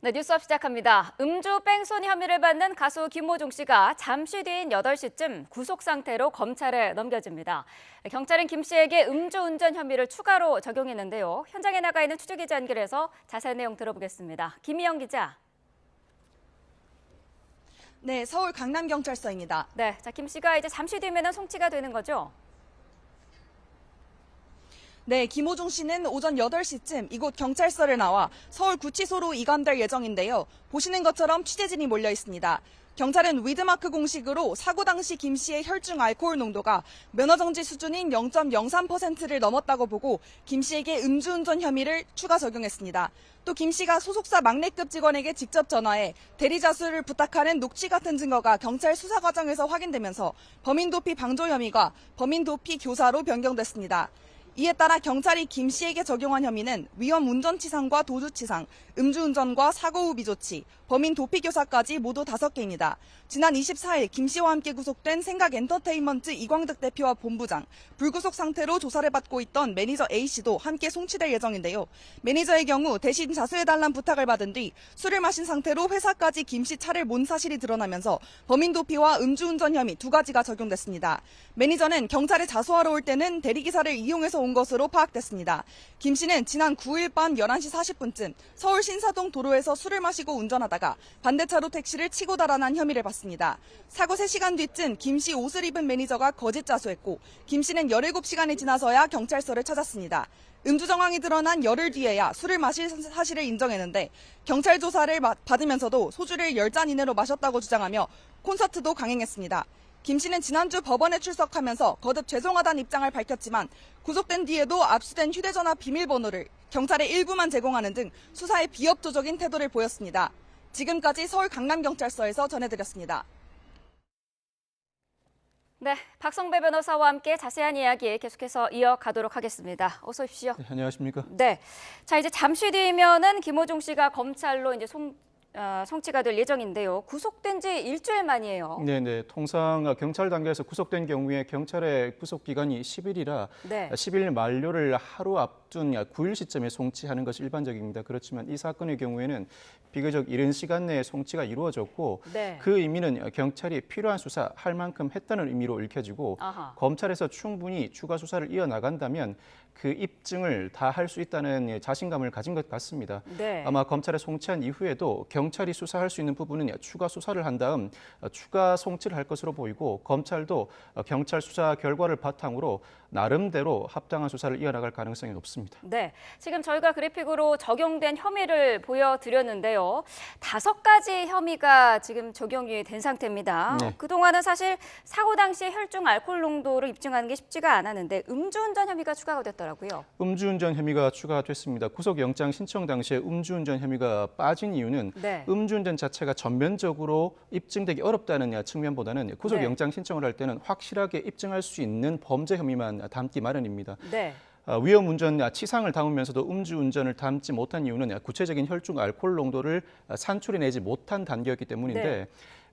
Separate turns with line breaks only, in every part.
네, 뉴스업 시작합니다. 음주 뺑소니 혐의를 받는 가수 김호중 씨가 잠시 뒤인 8시쯤 구속 상태로 검찰에 넘겨집니다. 경찰은 김 씨에게 음주운전 혐의를 추가로 적용했는데요. 현장에 나가 있는 취재기자 연결해서 자세한 내용 들어보겠습니다. 김희영 기자.
네, 서울 강남경찰서입니다.
네, 김 씨가 이제 잠시 뒤면 송치가 되는 거죠?
네, 김호중 씨는 오전 8시쯤 이곳 경찰서를 나와 서울 구치소로 이감될 예정인데요. 보시는 것처럼 취재진이 몰려 있습니다. 경찰은 위드마크 공식으로 사고 당시 김 씨의 혈중 알코올 농도가 면허정지 수준인 0.03%를 넘었다고 보고 김 씨에게 음주운전 혐의를 추가 적용했습니다. 또 김 씨가 소속사 막내급 직원에게 직접 전화해 대리자수를 부탁하는 녹취 같은 증거가 경찰 수사 과정에서 확인되면서 범인도피 방조 혐의가 범인도피 교사로 변경됐습니다. 이에 따라 경찰이 김 씨에게 적용한 혐의는 위험 운전치상과 도주치상, 음주운전과 사고 후 미조치, 범인 도피교사까지 모두 5개입니다. 지난 24일 김 씨와 함께 구속된 생각엔터테인먼트 이광득 대표와 본부장, 불구속 상태로 조사를 받고 있던 매니저 A씨도 함께 송치될 예정인데요. 매니저의 경우 대신 자수해달란 부탁을 받은 뒤 술을 마신 상태로 회사까지 김 씨 차를 몬 사실이 드러나면서 범인 도피와 음주운전 혐의 2가지가 적용됐습니다. 매니저는 경찰에 자수하러 올 때는 대리기사를 이용해서 온 것으로 파악됐습니다. 김 씨는 지난 9일 밤 11시 40분쯤 서울 신사동 도로에서 술을 마시고 운전하다가 반대차로 택시를 치고 달아난 혐의를 받습니다. 사고 3시간 뒤쯤 김 씨 옷을 입은 매니저가 거짓 자수했고 김 씨는 17시간이 지나서야 경찰서를 찾았습니다. 음주 정황이 드러난 열흘 뒤에야 술을 마실 사실을 인정했는데 경찰 조사를 받으면서도 소주를 10잔 이내로 마셨다고 주장하며 콘서트도 강행했습니다. 김 씨는 지난주 법원에 출석하면서 거듭 죄송하다는 입장을 밝혔지만 구속된 뒤에도 압수된 휴대전화 비밀번호를 경찰에 일부만 제공하는 등 수사에 비협조적인 태도를 보였습니다. 지금까지 서울 강남경찰서에서 전해드렸습니다.
네, 박성배 변호사와 함께 자세한 이야기 계속해서 이어가도록 하겠습니다. 어서 오십시오.
네, 안녕하십니까?
네, 자 이제 잠시 뒤면은 김호중 씨가 검찰로 이제 송치가 될 예정인데요. 구속된 지 일주일 만이에요.
네네. 통상 경찰 단계에서 구속된 경우에 경찰의 구속 기간이 10일이라
네.
10일 만료를 하루 앞둔 9일 시점에 송치하는 것이 일반적입니다. 그렇지만 이 사건의 경우에는 비교적 이른 시간 내에 송치가 이루어졌고
네.
그 의미는 경찰이 필요한 수사 할 만큼 했다는 의미로 읽혀지고
아하.
검찰에서 충분히 추가 수사를 이어나간다면 그 입증을 다 할 수 있다는 자신감을 가진 것 같습니다.
네.
아마 검찰에 송치한 이후에도 경찰이 수사할 수 있는 부분은 추가 수사를 한 다음 추가 송치를 할 것으로 보이고 검찰도 경찰 수사 결과를 바탕으로 나름대로 합당한 수사를 이어나갈 가능성이 높습니다.
네, 지금 저희가 그래픽으로 적용된 혐의를 보여드렸는데요. 5가지 혐의가 지금 적용이 된 상태입니다.
네.
그동안은 사실 사고 당시 혈중 알코올 농도를 입증하는 게 쉽지가 않았는데 음주운전 혐의가 추가가 됐더라고요.
음주운전 혐의가 추가됐습니다. 구속영장 신청 당시에 음주운전 혐의가 빠진 이유는
네.
음주운전 자체가 전면적으로 입증되기 어렵다는 측면보다는 구속영장 신청을 할 때는 확실하게 입증할 수 있는 범죄 혐의만 담기 마련입니다.
네.
위험 운전 치상을 담으면서도 음주운전을 담지 못한 이유는 구체적인 혈중 알코올 농도를 산출해내지 못한 단계였기 때문인데
네.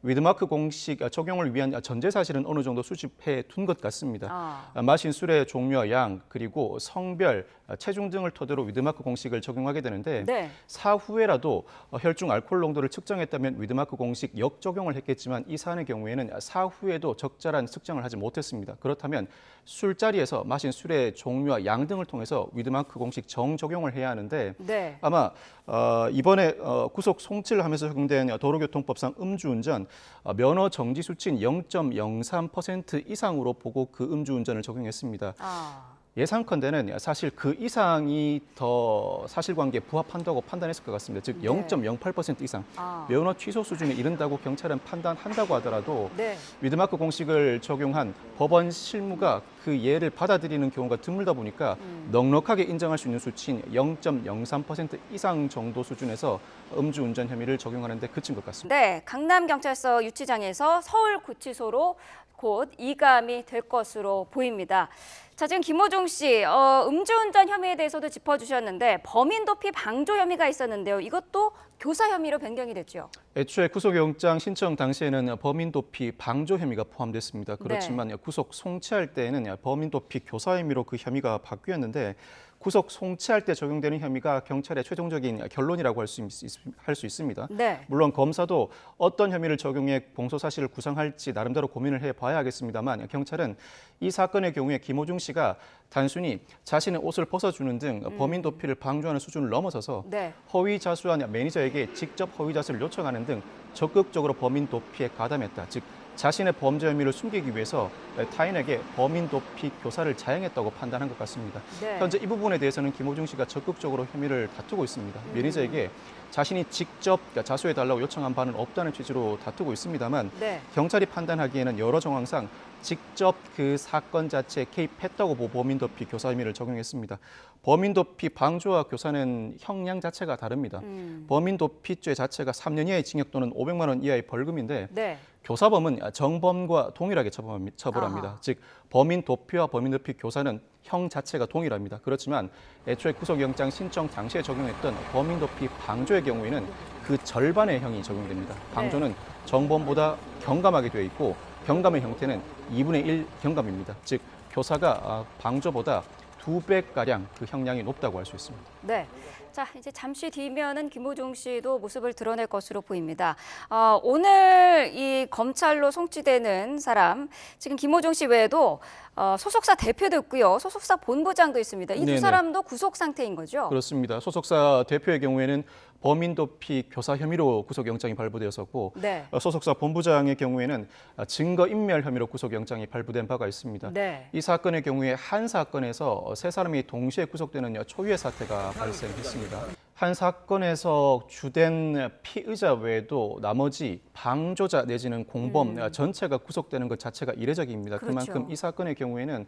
위드마크 공식 적용을 위한 전제 사실은 어느 정도 수집해 둔 것 같습니다. 마신 술의 종류와 양, 그리고 성별, 체중 등을 토대로 위드마크 공식을 적용하게 되는데
네.
사후에라도 혈중 알코올 농도를 측정했다면 위드마크 공식 역적용을 했겠지만 이 사안의 경우에는 사후에도 적절한 측정을 하지 못했습니다. 그렇다면 술자리에서 마신 술의 종류와 양 등을 통해서 위드마크 공식 정적용을 해야 하는데
네.
아마 이번에 구속 송치를 하면서 적용된 도로교통법상 음주운전 면허 정지 수치인 0.03% 이상으로 보고 그 음주운전을 적용했습니다. 예상컨대는 사실 그 이상이 더 사실관계에 부합한다고 판단했을 것 같습니다. 즉 0.08% 이상 면허 취소 수준에 이른다고 경찰은 판단한다고 하더라도
네.
위드마크 공식을 적용한 법원 실무가 그 예를 받아들이는 경우가 드물다 보니까 넉넉하게 인정할 수 있는 수치인 0.03% 이상 정도 수준에서 음주운전 혐의를 적용하는 데 그친 것 같습니다.
네, 강남경찰서 유치장에서 서울구치소로 곧 이감이 될 것으로 보입니다. 자, 지금 김호중 씨 음주운전 혐의에 대해서도 짚어주셨는데 범인 도피 방조 혐의가 있었는데요. 이것도 교사 혐의로 변경이 됐죠.
애초에 구속영장 신청 당시에는 범인 도피 방조 혐의가 포함됐습니다. 그렇지만 구속 송치할 때에는 범인 도피 교사 혐의로 그 혐의가 바뀌었는데 구속 송치할 때 적용되는 혐의가 경찰의 최종적인 결론이라고 할 수 있습니다.
네.
물론 검사도 어떤 혐의를 적용해 공소 사실을 구성할지 나름대로 고민을 해봐야 하겠습니다만 경찰은 이 사건의 경우에 김호중 씨가 단순히 자신의 옷을 벗어주는 등 범인 도피를 방조하는 수준을 넘어서서
네.
허위 자수한 매니저에게 직접 허위 자수를 요청하는 등 적극적으로 범인 도피에 가담했다. 즉 자신의 범죄 혐의를 숨기기 위해서 타인에게 범인 도피 교사를 자행했다고 판단한 것 같습니다.
네.
현재 이 부분에 대해서는 김호중 씨가 적극적으로 혐의를 다투고 있습니다. 매니저에게 자신이 직접 자수해달라고 요청한 바는 없다는 취지로 다투고 있습니다만
네.
경찰이 판단하기에는 여러 정황상 직접 그 사건 자체에 개입했다고 보고 범인 도피 교사 혐의를 적용했습니다. 범인 도피 방조와 교사는 형량 자체가 다릅니다. 범인 도피죄 자체가 3년 이하의 징역 또는 500만 원 이하의 벌금인데
네.
교사범은 정범과 동일하게 처벌합니다.
아하.
즉 범인 도피와 범인 도피 교사는 형 자체가 동일합니다. 그렇지만 애초에 구속영장 신청 당시에 적용했던 범인 도피 방조의 경우에는 그 절반의 형이 적용됩니다. 방조는 정범보다 경감하게 되어 있고 경감의 형태는 2분의 1 경감입니다. 즉 교사가 방조보다 2배가량 그 형량이 높다고 할 수 있습니다.
네. 자, 이제 잠시 뒤면은 김호중 씨도 모습을 드러낼 것으로 보입니다. 오늘 이 검찰로 송치되는 사람, 지금 김호중 씨 외에도 소속사 대표도 있고요, 소속사 본부장도 있습니다. 이 두
네네.
사람도 구속 상태인 거죠?
그렇습니다. 소속사 대표의 경우에는 범인 도피 교사 혐의로 구속영장이 발부되었었고
네.
소속사 본부장의 경우에는 증거인멸 혐의로 구속영장이 발부된 바가 있습니다.
네.
이 사건의 경우에 한 사건에서 세 사람이 동시에 구속되는 초유의 사태가 발생했습니다. 한 사건에서 주된 피의자 외에도 나머지 방조자 내지는 공범 전체가 구속되는 것 자체가 이례적입니다.
그렇죠.
그만큼 이 사건의 경우에는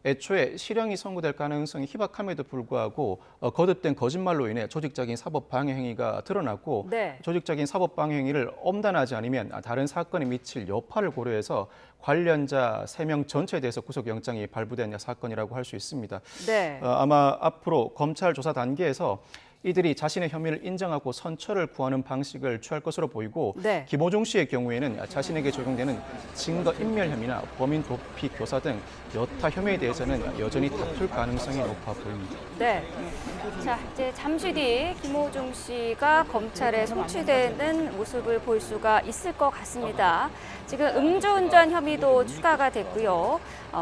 애초에 실형이 선고될 가능성이 희박함에도 불구하고 거듭된 거짓말로 인해 조직적인 사법 방해 행위가 드러났고
네.
조직적인 사법 방해 행위를 엄단하지 않으면 다른 사건에 미칠 여파를 고려해서 관련자 3명 전체에 대해서 구속영장이 발부된 사건이라고 할 수 있습니다.
네.
아마 앞으로 검찰 조사 단계에서 이들이 자신의 혐의를 인정하고 선처를 구하는 방식을 취할 것으로 보이고
네.
김호중 씨의 경우에는 자신에게 적용되는 증거인멸 혐의나 범인 도피 교사 등 여타 혐의에 대해서는 여전히 다툴 가능성이 높아 보입니다.
네. 자, 이제 잠시 뒤 김호중 씨가 검찰에 송치되는 모습을 볼 수가 있을 것 같습니다. 지금 음주운전 혐의도 추가가 됐고요.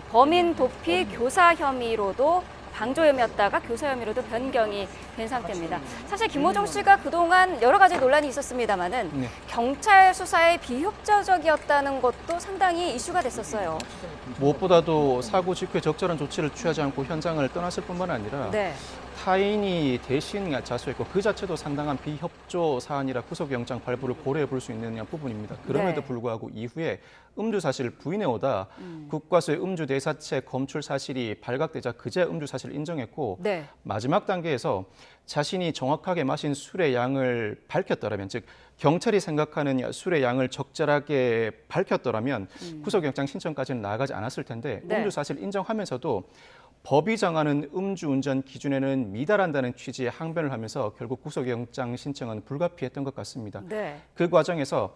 범인 도피 교사 혐의로도 방조 혐의였다가 교사 혐의로도 변경이 된 상태입니다. 사실 김호중 씨가 그동안 여러 가지 논란이 있었습니다마는
네.
경찰 수사에 비협조적이었다는 것도 상당히 이슈가 됐었어요.
무엇보다도 사고 직후에 적절한 조치를 취하지 않고 현장을 떠났을 뿐만 아니라
네.
타인이 대신 자수했고 그 자체도 상당한 비협조 사안이라 구속영장 발부를 고려해 볼 수 있는 부분입니다. 그럼에도
네.
불구하고 이후에 음주 사실을 부인해 오다 국과수의 음주 대사체 검출 사실이 발각되자 그제야 음주 사실을 인정했고
네.
마지막 단계에서 자신이 정확하게 마신 술의 양을 밝혔더라면 즉 경찰이 생각하는 술의 양을 적절하게 밝혔더라면 구속영장 신청까지는 나아가지 않았을 텐데
네.
음주 사실 인정하면서도 법이 정하는 음주운전 기준에는 미달한다는 취지의 항변을 하면서 결국 구속영장 신청은 불가피했던 것 같습니다.
네.
그 과정에서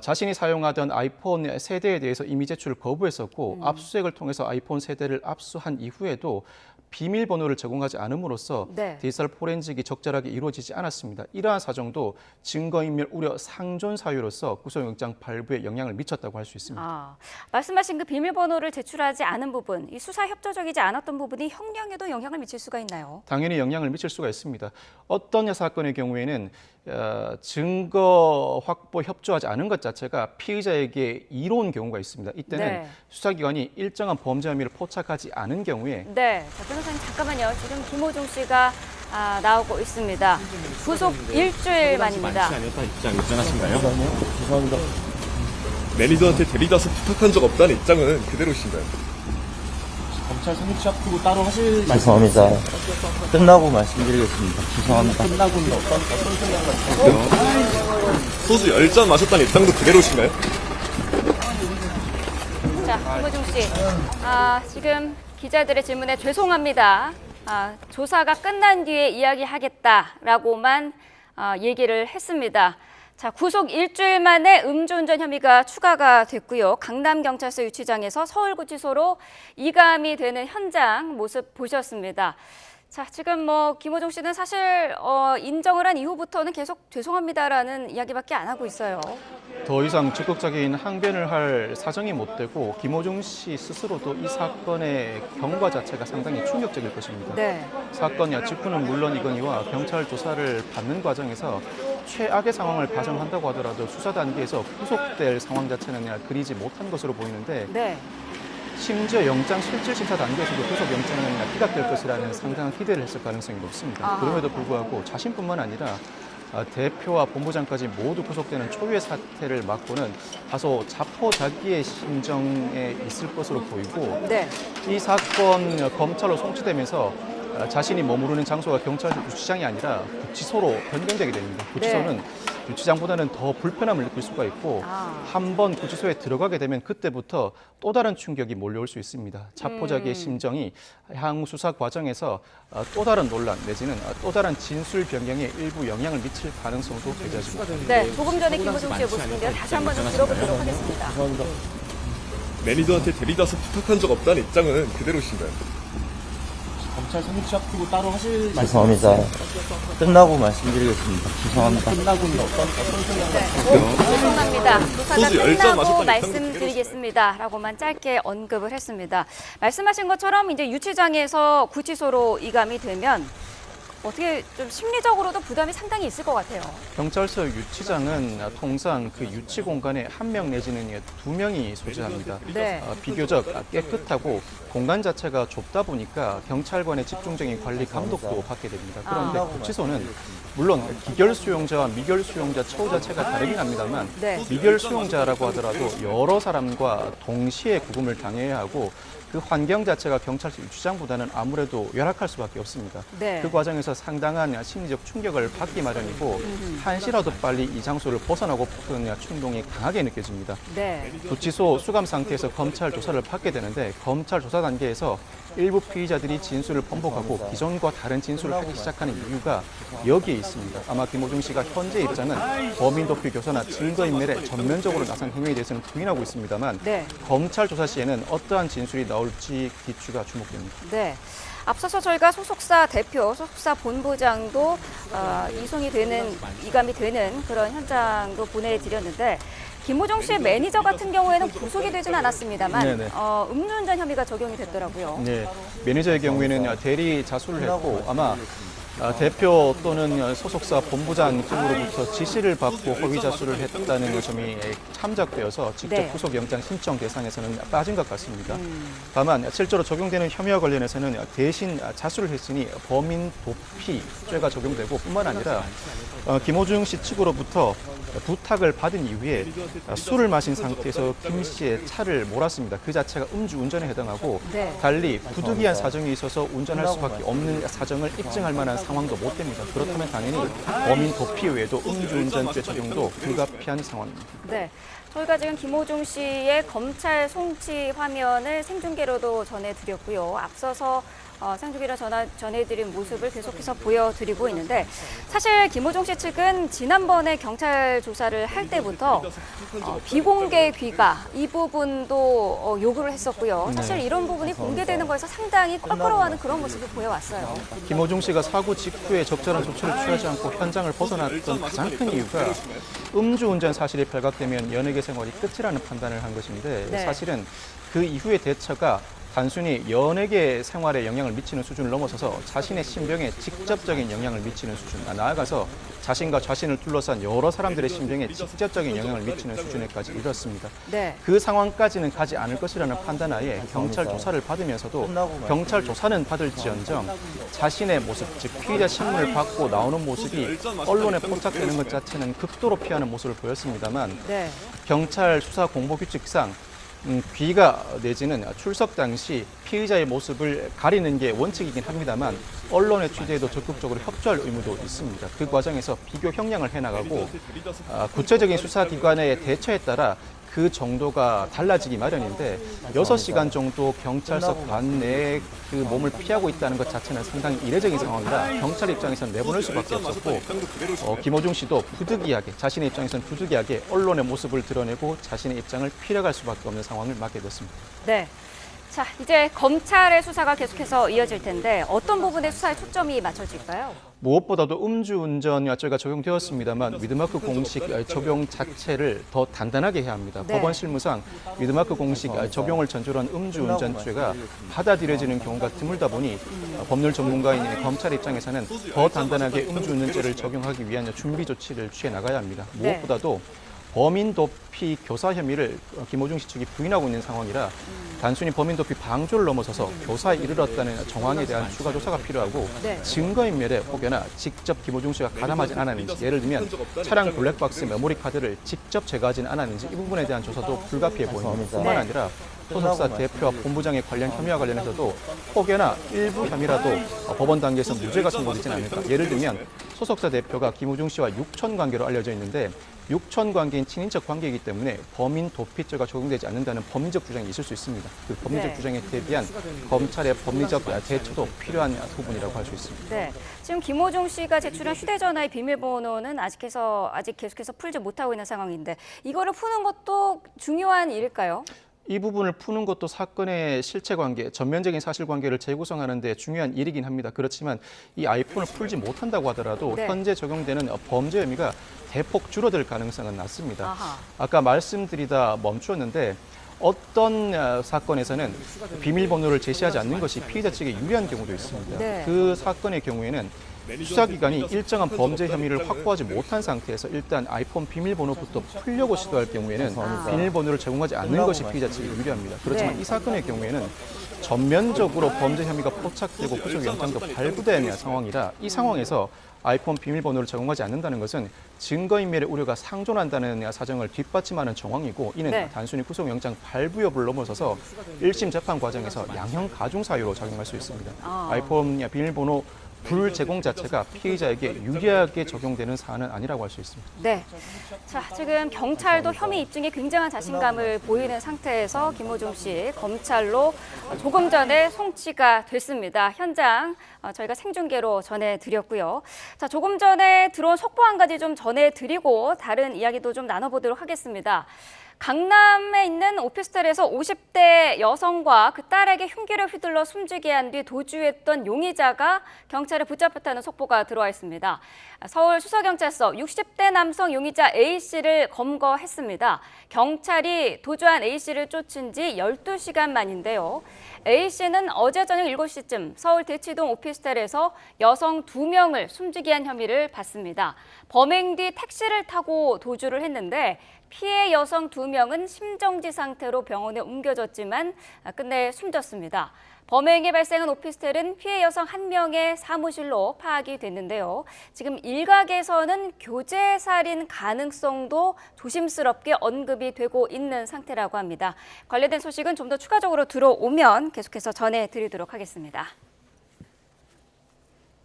자신이 사용하던 아이폰 세대에 대해서 이미 제출을 거부했었고 압수수색을 통해서 아이폰 세대를 압수한 이후에도 비밀번호를 제공하지 않음으로써
네.
디지털 포렌식이 적절하게 이루어지지 않았습니다. 이러한 사정도 증거인멸 우려 상존 사유로서 구속영장 발부에 영향을 미쳤다고 할 수 있습니다.
말씀하신 그 비밀번호를 제출하지 않은 부분, 이 수사 협조적이지 않았던 부분이 형량에도 영향을 미칠 수가 있나요?
당연히 영향을 미칠 수가 있습니다. 어떤 사건의 경우에는 증거 확보 협조하지 않은 것 자체가 피의자에게 이로운 경우가 있습니다. 이때는
네.
수사기관이 일정한 범죄 혐의를 포착하지 않은 경우에
네, 자, 변호사님 잠깐만요. 지금 김호중 씨가 나오고 있습니다. 구속 일주일 만입니다.
많지 않았다는 입장 유전하신가요? 죄송합니다. 매니저한테 대리자서 부탁한 적 없다는 입장은 그대로신가요?
검찰 성립시 앞두고 따로 하실
죄송합니다. 끝나고 말씀드리겠습니다. 죄송합니다.
끝나고는 어떤 생각을
소주 10잔 마셨다는 입장도 그대로신가요?
자, 김호중 씨, 지금 기자들의 질문에 죄송합니다. 조사가 끝난 뒤에 이야기하겠다라고만 얘기를 했습니다. 자, 구속 일주일 만에 음주운전 혐의가 추가가 됐고요. 강남경찰서 유치장에서 서울구치소로 이감이 되는 현장 모습 보셨습니다. 자, 지금 김호중 씨는 사실 인정을 한 이후부터는 계속 죄송합니다라는 이야기밖에 안 하고 있어요.
더 이상 적극적인 항변을 할 사정이 못 되고 김호중 씨 스스로도 이 사건의 경과 자체가 상당히 충격적일 것입니다.
네.
사건 직후는 물론이거니와 경찰 조사를 받는 과정에서 최악의 상황을 가정한다고 하더라도 수사 단계에서 구속될 상황 자체는 그리지 못한 것으로 보이는데
네.
심지어 영장 실질 심사 단계에서도 구속 영장은 기각될 것이라는 상당한 기대를 했을 가능성이 높습니다.
아하.
그럼에도 불구하고 자신뿐만 아니라 대표와 본부장까지 모두 구속되는 초유의 사태를 막고는 다소 자포자기의 심정에 있을 것으로 보이고
네.
이 사건 검찰로 송치되면서 자신이 머무르는 장소가 경찰서 유치장이 아니라 구치소로 변경되게 됩니다. 구치소는 유치장보다는 더 불편함을 느낄 수가 있고 한 번 구치소에 들어가게 되면 그때부터 또 다른 충격이 몰려올 수 있습니다. 자포자기의 심정이 향후 수사 과정에서 또 다른 논란 내지는 또 다른 진술 변경에 일부 영향을 미칠 가능성도 배제하십니다.
네. 조금 전에 김호중 씨의 모습인데요. 다시 한번 좀 들어보도록 하겠습니다.
죄송합니다.
매니저한테 데리다서 부탁한 적 없다는 입장은 그대로신가요?
검찰 성립시 앞두고 따로 하실 말씀
죄송합니다. 끝나고 말씀드리겠습니다. 죄송합니다.
끝나고는 어떤 생각?
네. 죄송합니다. 조사가
소주 10잔
끝나고
마셨다는
말씀드리겠습니다라고만 짧게 언급을 했습니다. 말씀하신 것처럼 이제 유치장에서 구치소로 이감이 되면 어떻게 좀 심리적으로도 부담이 상당히 있을 것 같아요.
경찰서 유치장은 통상 그 유치 공간에 1명 내지는 2명이 소지합니다.
네.
비교적 깨끗하고 공간 자체가 좁다 보니까 경찰관의 집중적인 관리 감독도 받게 됩니다. 그런데 구치소는 물론 기결 수용자와 미결 수용자 처우 자체가 다르긴 합니다만
네.
미결 수용자라고 하더라도 여러 사람과 동시에 구금을 당해야 하고 그 환경 자체가 경찰서 유치장보다는 아무래도 열악할 수밖에 없습니다.
네.
그 과정에서 상당한 심리적 충격을 받기 마련이고 한시라도 빨리 이 장소를 벗어나고 싶은 충동이 강하게 느껴집니다.
네.
구치소 수감 상태에서 검찰 조사를 받게 되는데 검찰 조사 단계에서 일부 피의자들이 진술을 번복하고 기존과 다른 진술을 하기 시작하는 이유가 여기에 있습니다. 아마 김호중 씨가 현재 입장은 범인 도피 교사나 증거인멸에 전면적으로 나선 행위에 대해서는 부인하고 있습니다만
네.
검찰 조사 시에는 어떠한 진술이 나올지 기추가 주목됩니다.
네. 앞서서 저희가 소속사 대표, 소속사 본부장도 이감이 되는 그런 현장도 보내드렸는데 김호중 씨의 매니저 같은 경우에는 구속이 되진 않았습니다만
네네.
음주운전 혐의가 적용이 됐더라고요.
네, 매니저의 경우에는 대리 자수를 했고 아마 대표 또는 소속사 본부장 쪽으로부터 지시를 받고 허위 자수를 했다는 점이 참작되어서 직접
네.
구속영장 신청 대상에서는 빠진 것 같습니다. 다만 실제로 적용되는 혐의와 관련해서는 대신 자수를 했으니 범인 도피죄가 적용되고 뿐만 아니라 김호중 씨 측으로부터 부탁을 받은 이후에 술을 마신 상태에서 김 씨의 차를 몰았습니다. 그 자체가 음주운전에 해당하고
네.
달리 부득이한 사정이 있어서 운전할 수밖에 없는 사정을 입증할 만한 상황도 못 됩니다. 그렇다면 당연히 범인 도피 외에도 음주운전죄 적용도 불가피한 상황입니다.
네. 저희가 지금 김호중 씨의 검찰 송치 화면을 생중계로도 전해드렸고요. 앞서서 생중계로 전해드린 모습을 계속해서 보여드리고 있는데 사실 김호중 씨 측은 지난번에 경찰 조사를 할 때부터 비공개 귀가 이 부분도 요구를 했었고요. 사실 이런 부분이 공개되는 거에서 상당히 껄끄러워하는 그런 모습을 보여왔어요.
김호중 씨가 사고 직후에 적절한 조치를 취하지 않고 현장을 벗어났던 가장 큰 이유가 음주운전 사실이 발각되면 연예계 생활이 끝이라는 판단을 한 것인데
네.
사실은 그 이후의 대처가 단순히 연예계 생활에 영향을 미치는 수준을 넘어서서 자신의 신병에 직접적인 영향을 미치는 수준, 나아가서 자신과 자신을 둘러싼 여러 사람들의 신병에 직접적인 영향을 미치는 수준에까지 이르렀습니다.
네.
그 상황까지는 가지 않을 것이라는 판단하에 경찰 조사를 받으면서도 경찰 조사는 받을지언정 자신의 모습, 즉 피의자 신문을 받고 나오는 모습이 언론에 포착되는 것 자체는 극도로 피하는 모습을 보였습니다만
네.
경찰 수사 공보 규칙상 귀가 내지는 출석 당시 피의자의 모습을 가리는 게 원칙이긴 합니다만 언론의 취재에도 적극적으로 협조할 의무도 있습니다. 그 과정에서 비교 형량을 해나가고 구체적인 수사기관의 대처에 따라 그 정도가 달라지기 마련인데 6시간 정도 경찰서 관 내에 그 몸을 피하고 있다는 것 자체는 상당히 이례적인 상황이라 경찰 입장에서는 내보낼 수밖에 없었고 김호중 씨도 부득이하게 자신의 입장에서는 부득이하게 언론의 모습을 드러내고 자신의 입장을 피력할 수밖에 없는 상황을 맞게 됐습니다.
네. 자, 이제 검찰의 수사가 계속해서 이어질 텐데 어떤 부분에 수사에 초점이 맞춰질까요?
무엇보다도 음주운전죄가 적용되었습니다만 위드마크 공식 적용 자체를 더 단단하게 해야 합니다.
네.
법원 실무상 위드마크 공식 적용을 전제로 한 음주운전죄가 받아들여지는 경우가 드물다 보니 법률 전문가인 검찰 입장에서는 더 단단하게 음주운전죄를 적용하기 위한 준비 조치를 취해 나가야 합니다.
네.
무엇보다도 범인 도피 교사 혐의를 김호중 씨 측이 부인하고 있는 상황이라 단순히 범인 도피 방조를 넘어서서 교사에 이르렀다는 정황에 대한 추가 조사가 필요하고
네.
증거인멸에 혹여나 직접 김호중 씨가 가담하지 않았는지, 예를 들면 차량 블랙박스 메모리 카드를 직접 제거하지는 않았는지 이 부분에 대한 조사도 불가피해 보입니다. 뿐만
네.
아니라 소속사 대표와 본부장의 관련 혐의와 관련해서도 혹여나 일부 혐의라도 법원 단계에서 무죄가 선고되지는 않을까. 예를 들면 소속사 대표가 김호중 씨와 육천 관계로 알려져 있는데 육천 관계인 친인척 관계이기 때문에 범인 도피죄가 적용되지 않는다는 법리적 주장이 있을 수 있습니다. 그 법리적
네.
주장에 대비한 검찰의 법리적 대처도 필요한 부분이라고 할 수 있습니다.
네, 지금 김호중 씨가 제출한 휴대전화의 비밀번호는 아직 계속해서 풀지 못하고 있는 상황인데 이거를 푸는 것도 중요한 일일까요?
이 부분을 푸는 것도 사건의 실체관계, 전면적인 사실관계를 재구성하는 데 중요한 일이긴 합니다. 그렇지만 이 아이폰을 풀지 못한다고 하더라도
네.
현재 적용되는 범죄 혐의가 대폭 줄어들 가능성은 낮습니다.
아하.
아까 말씀드리다 멈추었는데 어떤 사건에서는 비밀번호를 제시하지 않는 것이 피의자 측에 유리한 경우도 있습니다.
네.
그 사건의 경우에는 수사기관이 일정한 범죄 혐의를 확보하지 못한 상태에서 일단 아이폰 비밀번호부터 풀려고 시도할 경우에는 비밀번호를 제공하지 않는 것이 피의자 측에 유리합니다. 그렇지만
네.
이 사건의 경우에는 전면적으로 범죄 혐의가 포착되고 구속영장도 발부되는 상황이라 이 상황에서 아이폰 비밀번호를 제공하지 않는다는 것은 증거인멸의 우려가 상존한다는 사정을 뒷받침하는 정황이고 이는
네.
단순히 구속영장 발부 여부를 넘어서서 1심 재판 과정에서 양형 가중 사유로 작용할 수 있습니다. 아이폰 비밀번호 불제공 자체가 피의자에게 유리하게 적용되는 사안은 아니라고 할 수 있습니다.
네. 자, 지금 경찰도 혐의 입증에 굉장한 자신감을 보이는 상태에서 김호중 씨 검찰로 조금 전에 송치가 됐습니다. 현장 저희가 생중계로 전해드렸고요. 자, 조금 전에 들어온 속보 한 가지 좀 전해드리고 다른 이야기도 좀 나눠보도록 하겠습니다. 강남에 있는 오피스텔에서 50대 여성과 그 딸에게 흉기를 휘둘러 숨지게 한 뒤 도주했던 용의자가 경찰에 붙잡혔다는 속보가 들어와 있습니다. 서울 수서경찰서 60대 남성 용의자 A씨를 검거했습니다. 경찰이 도주한 A씨를 쫓은 지 12시간 만인데요. A씨는 어제 저녁 7시쯤 서울 대치동 오피스텔에서 여성 2명을 숨지게 한 혐의를 받습니다. 범행 뒤 택시를 타고 도주를 했는데 피해 여성 2명은 심정지 상태로 병원에 옮겨졌지만 끝내 숨졌습니다. 범행이 발생한 오피스텔은 피해 여성 1명의 사무실로 파악이 됐는데요. 지금 일각에서는 교제살인 가능성도 조심스럽게 언급이 되고 있는 상태라고 합니다. 관련된 소식은 좀 더 추가적으로 들어오면 계속해서 전해드리도록 하겠습니다.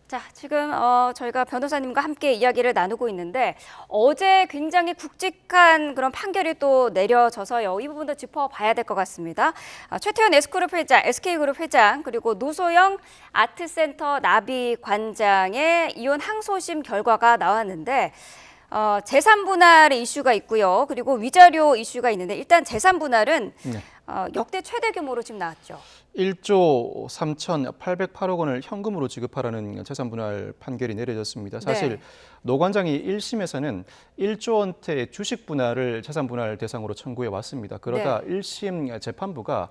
자, 지금 저희가 변호사님과 함께 이야기를 나누고 있는데 어제 굉장히 굵직한 그런 판결이 또 내려져서요. 이 부분도 짚어봐야 될 것 같습니다. 최태원 S그룹 회장, SK그룹 회장 그리고 노소영 아트센터 나비 관장의 이혼 항소심 결과가 나왔는데 재산 분할의 이슈가 있고요. 그리고 위자료 이슈가 있는데 일단 재산 분할은
네.
역대 최대 규모로 지금 나왔죠.
1조 3,808억 원을 현금으로 지급하라는 재산 분할 판결이 내려졌습니다. 사실
네.
노 관장이 1심에서는 1조 원대의 주식 분할을 재산 분할 대상으로 청구해 왔습니다. 그러다 1심 재판부가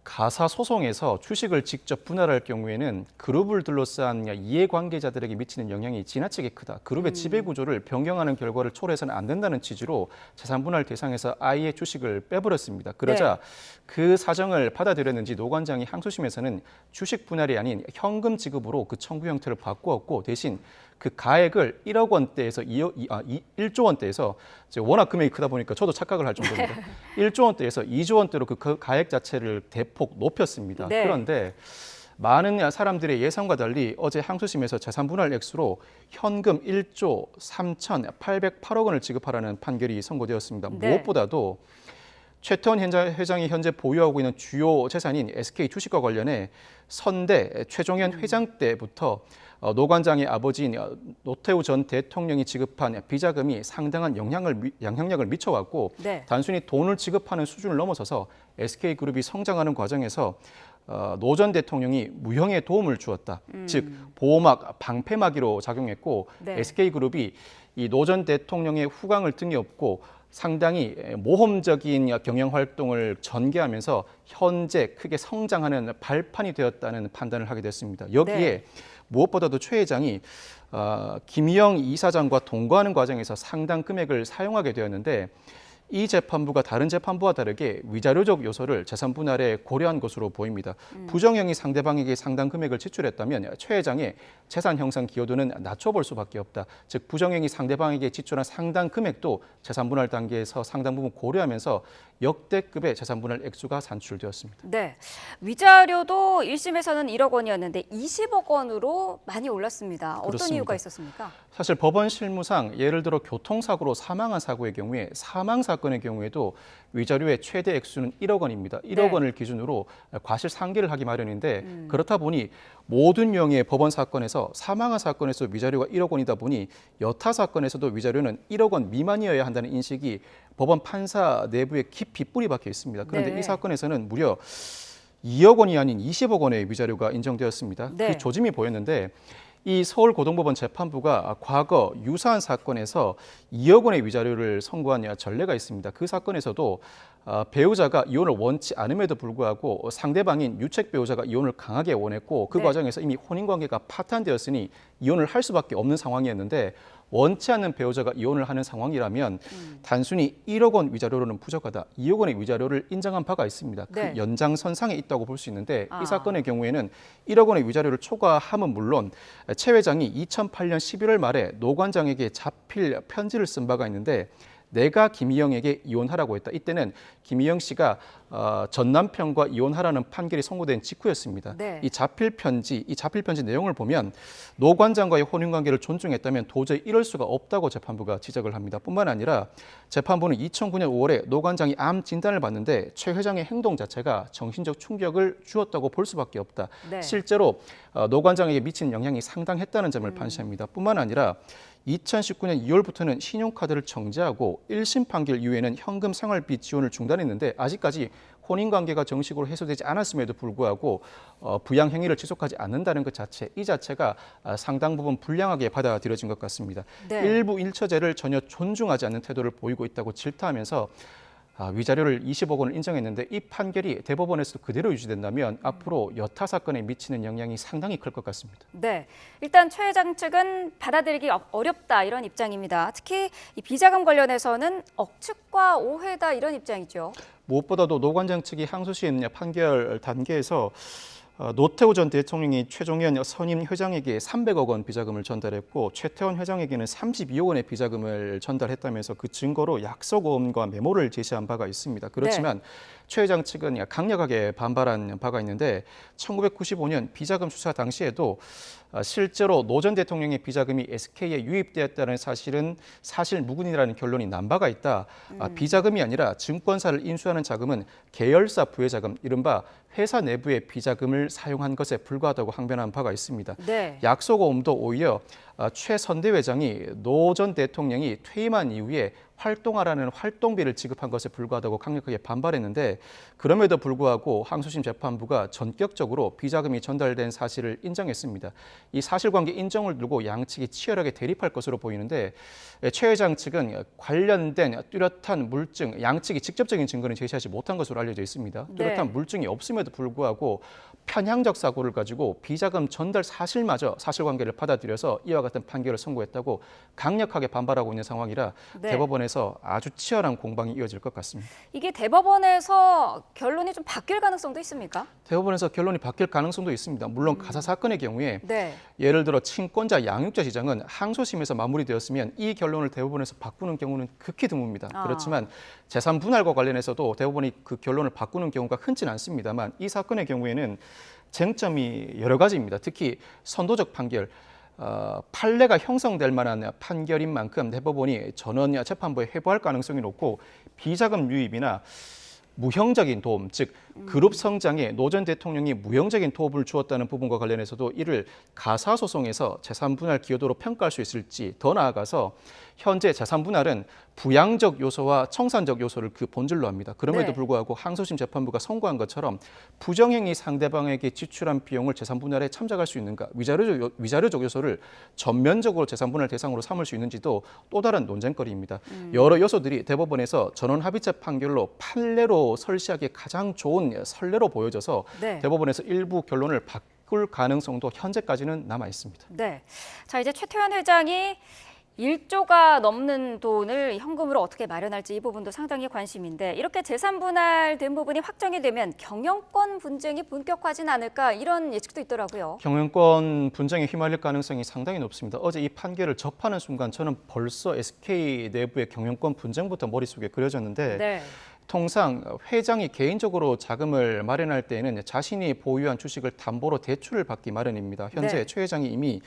가사 소송에서 주식을 직접 분할할 경우에는 그룹을 둘러싼 이해관계자들에게 미치는 영향이 지나치게 크다. 그룹의 지배 구조를 변경하는 결과를 초래해서는 안 된다는 취지로 재산 분할 대상에서 아예 주식을 빼버렸습니다. 그러자 그 사정을 받아들였는지 노 관장이 항소심에서는 주식 분할이 아닌 현금 지급으로 그 청구 형태를 바꾸었고 대신 그 가액을 1억 원대에서 1조 원대에서 워낙 금액이 크다 보니까 저도 착각을 할 정도입니다. 1조 원대에서 2조 원대로 그 가액 자체를 대폭 높였습니다.
네.
그런데 많은 사람들의 예상과 달리 어제 항소심에서 재산 분할 액수로 현금 1조 3,808억 원을 지급하라는 판결이 선고되었습니다.
네.
무엇보다도 최태원 회장이 현재 보유하고 있는 주요 재산인 SK 주식과 관련해 선대 최종현 회장 때부터 노 관장의 아버지인 노태우 전 대통령이 지급한 비자금이 상당한 영향력을 미쳐왔고
네.
단순히 돈을 지급하는 수준을 넘어서서 SK그룹이 성장하는 과정에서 노 전 대통령이 무형의 도움을 주었다. 즉 보호막, 방패막이로 작용했고
네.
SK그룹이 이 노 전 대통령의 후광을 등에 업고 상당히 모험적인 경영 활동을 전개하면서 현재 크게 성장하는 발판이 되었다는 판단을 하게 됐습니다. 여기에
네.
무엇보다도 최 회장이 김희영 이사장과 동거하는 과정에서 상당 금액을 사용하게 되었는데 이 재판부가 다른 재판부와 다르게 위자료적 요소를 재산 분할에 고려한 것으로 보입니다. 부정행위 상대방에게 상당 금액을 지출했다면 최 회장의 재산 형성 기여도는 낮춰볼 수밖에 없다. 즉 부정행위 상대방에게 지출한 상당 금액도 재산 분할 단계에서 상당 부분 고려하면서 역대급의 재산 분할 액수가 산출되었습니다.
네. 위자료도 1심에서는 1억 원이었는데 20억 원으로 많이 올랐습니다. 어떤
그렇습니다.
이유가 있었습니까?
사실 법원 실무상 예를 들어 교통사고로 사망한 사고의 경우에 사망 사건의 경우에도 위자료의 최대 액수는 1억 원입니다. 1억
네.
원을 기준으로 과실 상계를 하기 마련인데 그렇다 보니 모든 유형의 법원 사건에서 사망한 사건에서 위자료가 1억 원이다 보니 여타 사건에서도 위자료는 1억 원 미만이어야 한다는 인식이 법원 판사 내부에 깊이 뿌리 박혀 있습니다. 그런데
네.
이 사건에서는 무려 2억 원이 아닌 20억 원의 위자료가 인정되었습니다.
네.
그 조짐이 보였는데 이 서울고등법원 재판부가 과거 유사한 사건에서 2억 원의 위자료를 선고한 전례가 있습니다. 그 사건에서도 배우자가 이혼을 원치 않음에도 불구하고 상대방인 유책 배우자가 이혼을 강하게 원했고 그
네.
과정에서 이미 혼인관계가 파탄되었으니 이혼을 할 수밖에 없는 상황이었는데 원치 않는 배우자가 이혼을 하는 상황이라면 단순히 1억 원 위자료로는 부족하다. 2억 원의 위자료를 인정한 바가 있습니다.
네.
그 연장선상에 있다고 볼 수 있는데
아.
이 사건의 경우에는 1억 원의 위자료를 초과함은 물론 최 회장이 2008년 11월 말에 노 관장에게 자필 편지를 쓴 바가 있는데 내가 김희영에게 이혼하라고 했다. 이때는 김희영 씨가 전 남편과 이혼하라는 판결이 선고된 직후였습니다.
네.
이 자필 편지 내용을 보면 노 관장과의 혼인 관계를 존중했다면 도저히 이럴 수가 없다고 재판부가 지적을 합니다. 뿐만 아니라 재판부는 2009년 5월에 노 관장이 암 진단을 받는데 최 회장의 행동 자체가 정신적 충격을 주었다고 볼 수밖에 없다.
네.
실제로 노 관장에게 미친 영향이 상당했다는 점을 판시합니다. 뿐만 아니라 2019년 2월부터는 신용카드를 정지하고 1심 판결 이후에는 현금 생활비 지원을 중단했는데 아직까지 혼인관계가 정식으로 해소되지 않았음에도 불구하고 부양 행위를 지속하지 않는다는 것 자체, 이 자체가 상당 부분 불량하게 받아들여진 것 같습니다.
네.
일부 일처제를 전혀 존중하지 않는 태도를 보이고 있다고 질타하면서 위자료를 20억 원을 인정했는데 이 판결이 대법원에서 그대로 유지된다면 앞으로 여타 사건에 미치는 영향이 상당히 클 것 같습니다.
네, 일단 최 회장 측은 받아들이기 어렵다 이런 입장입니다. 특히 이 비자금 관련해서는 억측과 오해다 이런 입장이죠.
무엇보다도 노 관장 측이 항소심 판결 단계에서 노태우 전 대통령이 최종현 선임 회장에게 300억 원 비자금을 전달했고 최태원 회장에게는 32억 원의 비자금을 전달했다면서 그 증거로 약속어음과 메모를 제시한 바가 있습니다. 그렇지만 최 회장 측은 강력하게 반발한 바가 있는데 1995년 비자금 수사 당시에도 실제로 노 전 대통령의 비자금이 SK에 유입되었다는 사실은 사실무근이라는 결론이 난 바가 있다. 비자금이 아니라 증권사를 인수하는 자금은 계열사 부회자금, 이른바 회사 내부의 비자금을 사용한 것에 불과하다고 항변한 바가 있습니다.
네.
약속어음도 오히려 최 선대회장이 노 전 대통령이 퇴임한 이후에 활동하라는 활동비를 지급한 것에 불과하다고 강력하게 반발했는데 그럼에도 불구하고 항소심 재판부가 전격적으로 비자금이 전달된 사실을 인정했습니다. 이 사실관계 인정을 두고 양측이 치열하게 대립할 것으로 보이는데 최 회장 측은 관련된 뚜렷한 물증, 양측이 직접적인 증거는 제시하지 못한 것으로 알려져 있습니다. 뚜렷한
네.
물증이 없음에도 불구하고 편향적 사고를 가지고 비자금 전달 사실마저 사실관계를 받아들여서 이와 같은 판결을 선고했다고 강력하게 반발하고 있는 상황이라
네.
대법원에서 아주 치열한 공방이 이어질 것 같습니다.
이게 대법원에서 결론이 좀 바뀔 가능성도 있습니까?
대법원에서 결론이 바뀔 가능성도 있습니다. 물론 가사 사건의 경우에
네.
예를 들어 친권자 양육자 지장은 항소심에서 마무리되었으면 이 결론을 대법원에서 바꾸는 경우는 극히 드뭅니다. 그렇지만 재산 분할과 관련해서도 대법원이 그 결론을 바꾸는 경우가 흔치는 않습니다만 이 사건의 경우에는 쟁점이 여러 가지입니다. 특히 선도적 판결, 판례가 형성될 만한 판결인 만큼 대법원이 전원 재판부에 회부할 가능성이 높고 비자금 유입이나 무형적인 도움, 즉 그룹 성장에 노 전 대통령이 무형적인 도움을 주었다는 부분과 관련해서도 이를 가사소송에서 재산분할 기여도로 평가할 수 있을지, 더 나아가서 현재 재산분할은 부양적 요소와 청산적 요소를 그 본질로 합니다. 그럼에도
네.
불구하고 항소심 재판부가 선고한 것처럼 부정행위 상대방에게 지출한 비용을 재산분할에 참작할 수 있는가, 위자료적 요소를 전면적으로 재산분할 대상으로 삼을 수 있는지도 또 다른 논쟁거리입니다. 여러 요소들이 대법원에서 전원합의체 판결로 판례로 설시하기에 가장 좋은 선례로 보여져서
네.
대법원에서 일부 결론을 바꿀 가능성도 현재까지는 남아 있습니다.
네. 자, 이제 최태원 회장이 1조가 넘는 돈을 현금으로 어떻게 마련할지 이 부분도 상당히 관심인데, 이렇게 재산 분할된 부분이 확정이 되면 경영권 분쟁이 본격화하진 않을까, 이런 예측도 있더라고요.
경영권 분쟁에 휘말릴 가능성이 상당히 높습니다. 어제 이 판결을 접하는 순간 저는 벌써 SK 내부의 경영권 분쟁부터 머릿속에 그려졌는데
네.
통상 회장이 개인적으로 자금을 마련할 때에는 자신이 보유한 주식을 담보로 대출을 받기 마련입니다. 현재
네.
최 회장이 이미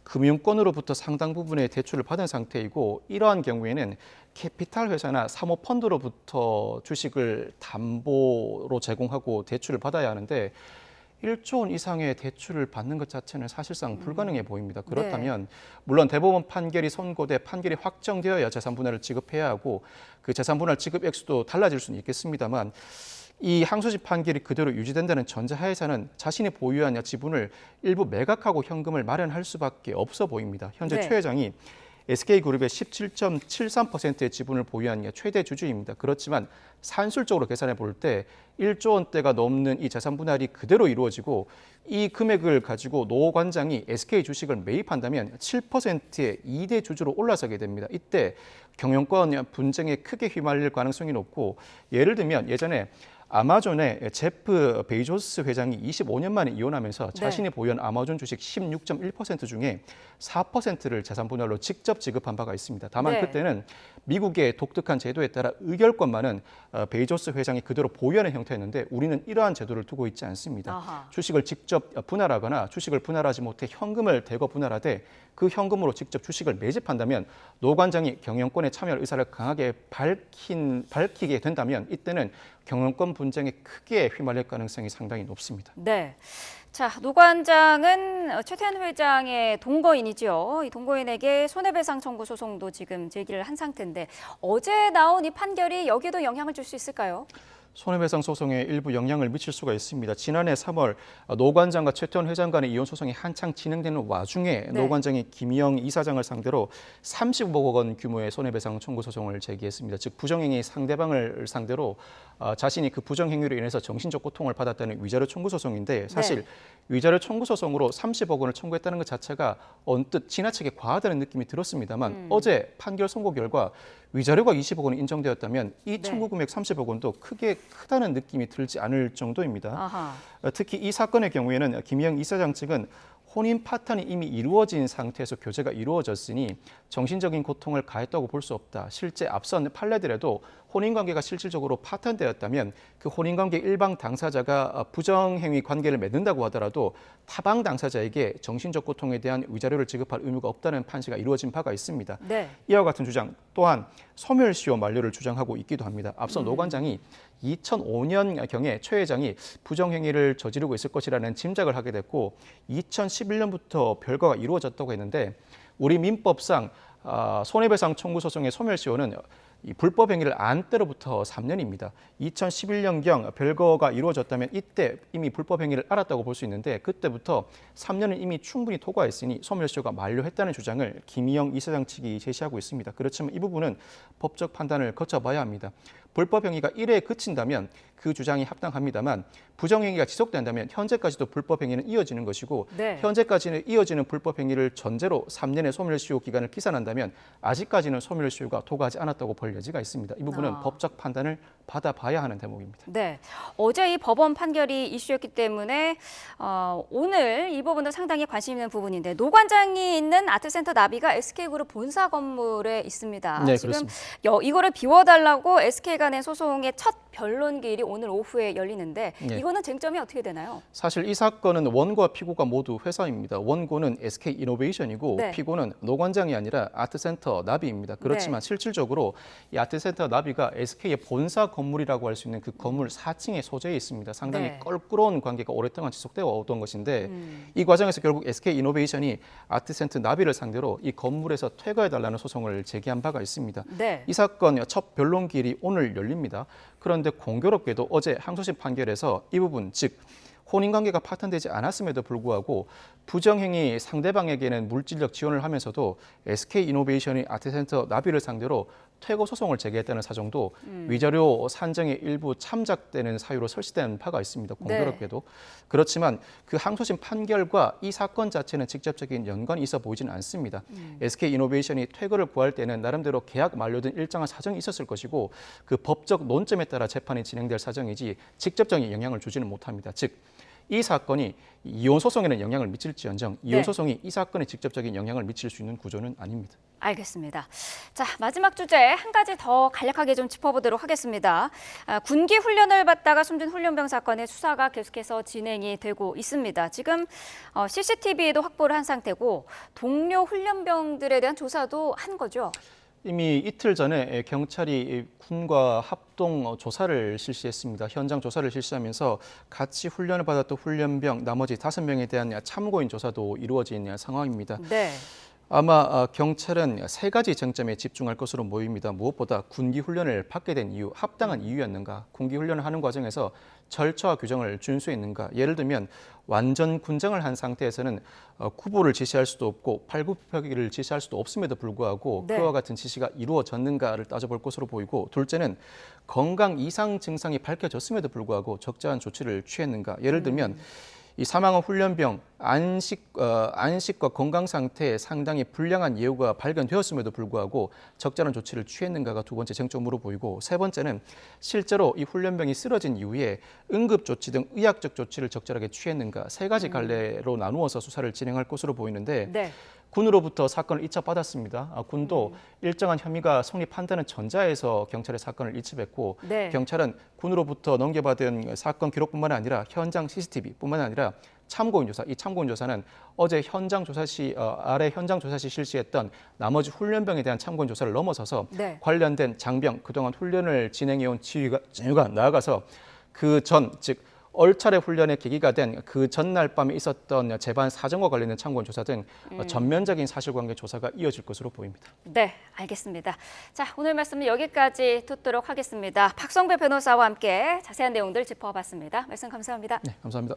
금융권으로부터 상당 부분의 대출을 받은 상태이고, 이러한 경우에는 캐피탈 회사나 사모펀드로부터 주식을 담보로 제공하고 대출을 받아야 하는데 1조 원 이상의 대출을 받는 것 자체는 사실상 불가능해 보입니다. 그렇다면 물론 대법원 판결이 선고돼 판결이 확정되어야 재산분할을 지급해야 하고, 그 재산분할 지급 액수도 달라질 수는 있겠습니다만, 이 항소심 판결이 그대로 유지된다는 전제하에서는 자신이 보유한 지분을 일부 매각하고 현금을 마련할 수밖에 없어 보입니다. 현재
네.
최 회장이 SK그룹의 17.73%의 지분을 보유한 최대 주주입니다. 그렇지만 산술적으로 계산해 볼 때 1조 원대가 넘는 이 재산 분할이 그대로 이루어지고, 이 금액을 가지고 노 관장이 SK 주식을 매입한다면 7%의 2대 주주로 올라서게 됩니다. 이때 경영권 분쟁에 크게 휘말릴 가능성이 높고, 예를 들면 예전에 아마존의 제프 베이조스 회장이 25년 만에 이혼하면서 자신이 보유한 아마존 주식 16.1% 중에 4%를 재산 분할로 직접 지급한 바가 있습니다. 다만
네.
그때는 미국의 독특한 제도에 따라 의결권만은 베이조스 회장이 그대로 보유하는 형태였는데, 우리는 이러한 제도를 두고 있지 않습니다.
아하.
주식을 직접 분할하거나 주식을 분할하지 못해 현금을 대거 분할하되 그 현금으로 직접 주식을 매집한다면 노 관장이 경영권에 참여할 의사를 강하게 밝히게 된다면 이때는 경영권 분쟁에 크게 휘말릴 가능성이 상당히 높습니다.
네. 자, 노 관장은 최태원 회장의 동거인이죠. 이 동거인에게 손해배상 청구 소송도 지금 제기를 한 상태인데, 어제 나온 이 판결이 여기도 영향을 줄 수 있을까요?
손해배상 소송에 일부 영향을 미칠 수가 있습니다. 지난해 3월 노 관장과 최태원 회장 간의 이혼 소송이 한창 진행되는 와중에
네.
노 관장이 김영 이사장을 상대로 30억 원 규모의 손해배상 청구 소송을 제기했습니다. 즉 부정행위 상대방을 상대로 자신이 그 부정행위로 인해서 정신적 고통을 받았다는 위자료 청구 소송인데, 사실
네.
위자료 청구 소송으로 30억 원을 청구했다는 것 자체가 언뜻 지나치게 과하다는 느낌이 들었습니다만 어제 판결 선고 결과 위자료가 20억 원이 인정되었다면 이 청구 금액 30억 원도 크다는 느낌이 들지 않을 정도입니다.
아하.
특히 이 사건의 경우에는 김영 이사장 측은 혼인 파탄이 이미 이루어진 상태에서 교제가 이루어졌으니 정신적인 고통을 가했다고 볼 수 없다. 실제 앞선 판례들에도 혼인관계가 실질적으로 파탄되었다면 그 혼인관계 일방 당사자가 부정행위 관계를 맺는다고 하더라도 타방 당사자에게 정신적 고통에 대한 위자료를 지급할 의무가 없다는 판시가 이루어진 바가 있습니다.
네.
이와 같은 주장 또한 소멸시효 만료를 주장하고 있기도 합니다. 앞서 노 관장이 2005년경에 최 회장이 부정행위를 저지르고 있을 것이라는 짐작을 하게 됐고 2011년부터 별거가 이루어졌다고 했는데, 우리 민법상 손해배상 청구 소송의 소멸시효는 이 불법 행위를 안 때로부터 3년입니다. 2011년경 별거가 이루어졌다면 이때 이미 불법 행위를 알았다고 볼 수 있는데, 그때부터 3년은 이미 충분히 토과했으니 소멸시효가 만료했다는 주장을 김희영 이사장 측이 제시하고 있습니다. 그렇지만 이 부분은 법적 판단을 거쳐봐야 합니다. 불법 행위가 1회에 그친다면 그 주장이 합당합니다만, 부정행위가 지속된다면 현재까지도 불법 행위는 이어지는 것이고,
네.
현재까지는 이어지는 불법 행위를 전제로 3년의 소멸시효 기간을 기산한다면 아직까지는 소멸시효가 도과하지 않았다고 볼 여지가 있습니다. 이 부분은 법적 판단을 받아봐야 하는 대목입니다.
네. 어제 이 법원 판결이 이슈였기 때문에 오늘 이 부분도 상당히 관심 있는 부분인데, 노 관장이 있는 아트센터 나비가 SK그룹 본사 건물에 있습니다.
네,
지금
그렇습니다.
이거를 비워달라고 SK가 낸 소송의 첫 변론기일이 오늘 오후에 열리는데,
네.
이거는 쟁점이 어떻게 되나요?
사실 이 사건은 원고와 피고가 모두 회사입니다. 원고는 SK이노베이션이고
네.
피고는 노 관장이 아니라 아트센터 나비입니다. 그렇지만 실질적으로 이 아트센터 나비가 SK의 본사 건물이라고 할 수 있는 그 건물 4층에 소재해 있습니다. 상당히
네.
껄끄러운 관계가 오랫동안 지속되어 오던 것인데 이 과정에서 결국 SK이노베이션이 아트센터 나비를 상대로 이 건물에서 퇴거해달라는 소송을 제기한 바가 있습니다.
네.
이 사건 첫 변론기일이 오늘 열립니다. 그런데 공교롭게도 어제 항소심 판결에서 이 부분, 즉 혼인관계가 파탄되지 않았음에도 불구하고 부정행위 상대방에게는 물질적 지원을 하면서도 SK이노베이션이 아트센터 나비를 상대로 퇴거 소송을 제기했다는 사정도 위자료 산정의 일부 참작되는 사유로 설치된 바가 있습니다. 공교롭게도. 그렇지만 그 항소심 판결과 이 사건 자체는 직접적인 연관이 있어 보이지는 않습니다. SK이노베이션이 퇴거를 구할 때는 나름대로 계약 만료된 일정한 사정이 있었을 것이고 그 법적 논점에 따라 재판이 진행될 사정이지 직접적인 영향을 주지는 못합니다. 즉 이 사건이 이혼 소송에는 영향을 미칠지언정 이혼 소송이 이 사건에 직접적인 영향을 미칠 수 있는 구조는 아닙니다.
알겠습니다. 자, 마지막 주제 한 가지 더 간략하게 좀 짚어보도록 하겠습니다. 군기 훈련을 받다가 숨진 훈련병 사건의 수사가 계속해서 진행이 되고 있습니다. 지금 CCTV도 확보를 한 상태고 동료 훈련병들에 대한 조사도 한 거죠.
이미 이틀 전에 경찰이 군과 합동 조사를 실시했습니다. 현장 조사를 실시하면서 같이 훈련을 받았던 훈련병 나머지 5명에 대한 참고인 조사도 이루어진 상황입니다.
네.
아마 경찰은 3가지 쟁점에 집중할 것으로 보입니다. 무엇보다 군기 훈련을 받게 된 이유, 합당한 이유였는가? 군기 훈련을 하는 과정에서 절차와 규정을 준수했는가? 예를 들면 완전 군정을 한 상태에서는 구보를 지시할 수도 없고 팔굽혀펴기를 지시할 수도 없음에도 불구하고
네.
그와 같은 지시가 이루어졌는가를 따져볼 것으로 보이고, 둘째는 건강 이상 증상이 밝혀졌음에도 불구하고 적절한 조치를 취했는가? 예를 들면 이 사망한 훈련병 안식과 건강 상태에 상당히 불량한 예후가 발견되었음에도 불구하고 적절한 조치를 취했는가가 두 번째 쟁점으로 보이고, 세 번째는 실제로 이 훈련병이 쓰러진 이후에 응급 조치 등 의학적 조치를 적절하게 취했는가, 3가지 갈래로 나누어서 수사를 진행할 것으로 보이는데
네.
군으로부터 사건을 이첩받았습니다. 군도 일정한 혐의가 성립한다는 전자에서 경찰에 사건을 이첩했고,
네.
경찰은 군으로부터 넘겨받은 사건 기록뿐만 아니라 현장 CCTV뿐만 아니라 참고인 조사, 이 참고인 조사는 어제 현장 조사 시 실시했던 나머지 훈련병에 대한 참고인 조사를 넘어서서
네.
관련된 장병, 그동안 훈련을 진행해온 지휘가 나아가서 그 전, 즉 얼차례 훈련의 계기가 된 그 전날 밤에 있었던 재반 사정과 관련된 참고인 조사 등 전면적인 사실관계 조사가 이어질 것으로 보입니다.
네, 알겠습니다. 자, 오늘 말씀은 여기까지 듣도록 하겠습니다. 박성배 변호사와 함께 자세한 내용들 짚어봤습니다. 말씀 감사합니다.
네, 감사합니다.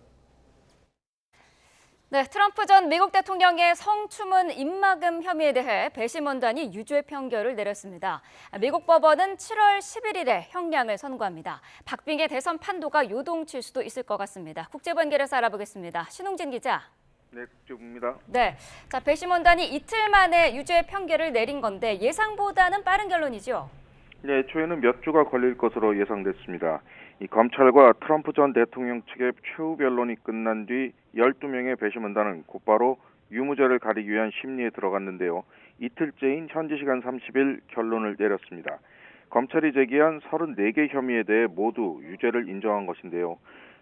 네, 트럼프 전 미국 대통령의 성추문 입막음 혐의에 대해 배심원단이 유죄 판결을 내렸습니다. 미국 법원은 7월 11일에 형량을 선고합니다. 박빙의 대선 판도가 요동칠 수도 있을 것 같습니다. 국제관계에서 알아보겠습니다. 신웅진 기자.
네, 국제부입니다.
네, 자 배심원단이 이틀 만에 유죄 판결을 내린 건데 예상보다는 빠른 결론이죠.
네, 초에는 몇 주가 걸릴 것으로 예상됐습니다. 이 검찰과 트럼프 전 대통령 측의 최후 변론이 끝난 뒤 12명의 배심원단은 곧바로 유무죄를 가리기 위한 심리에 들어갔는데요. 이틀째인 현지 시간 30일 결론을 내렸습니다. 검찰이 제기한 34개 혐의에 대해 모두 유죄를 인정한 것인데요.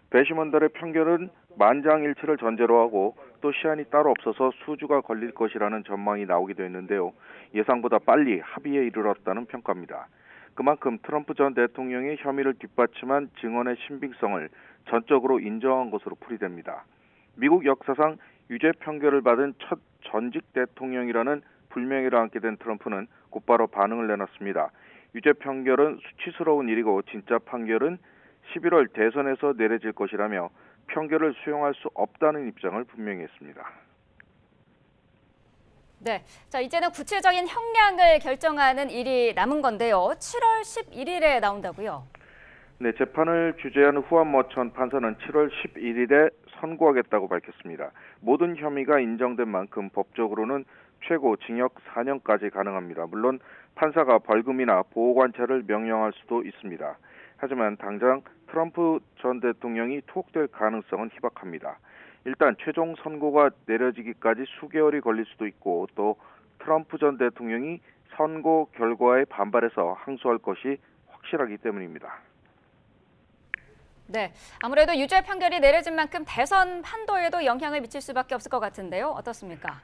배심원단의 판결은 만장일치를 전제로 하고 또 시한이 따로 없어서 수주가 걸릴 것이라는 전망이 나오기도 했는데요. 예상보다 빨리 합의에 이르렀다는 평가입니다. 그만큼 트럼프 전 대통령의 혐의를 뒷받침한 증언의 신빙성을 전적으로 인정한 것으로 풀이됩니다. 미국 역사상 유죄 판결을 받은 첫 전직 대통령이라는 불명예를 안게 된 트럼프는 곧바로 반응을 내놨습니다. 유죄 판결은 수치스러운 일이고 진짜 판결은 11월 대선에서 내려질 것이라며 판결을 수용할 수 없다는 입장을 분명히 했습니다.
네, 자 이제는 구체적인 형량을 결정하는 일이 남은 건데요. 7월 11일에 나온다고요?
네, 재판을 주재하는 후안 머천 판사는 7월 11일에 선고하겠다고 밝혔습니다. 모든 혐의가 인정된 만큼 법적으로는 최고 징역 4년까지 가능합니다. 물론 판사가 벌금이나 보호관찰을 명령할 수도 있습니다. 하지만 당장 트럼프 전 대통령이 투옥될 가능성은 희박합니다. 일단 최종 선고가 내려지기까지 수개월이 걸릴 수도 있고 또 트럼프 전 대통령이 선고 결과에 반발해서 항소할 것이 확실하기 때문입니다.
네, 아무래도 유죄 판결이 내려진 만큼 대선 판도에도 영향을 미칠 수밖에 없을 것 같은데요. 어떻습니까?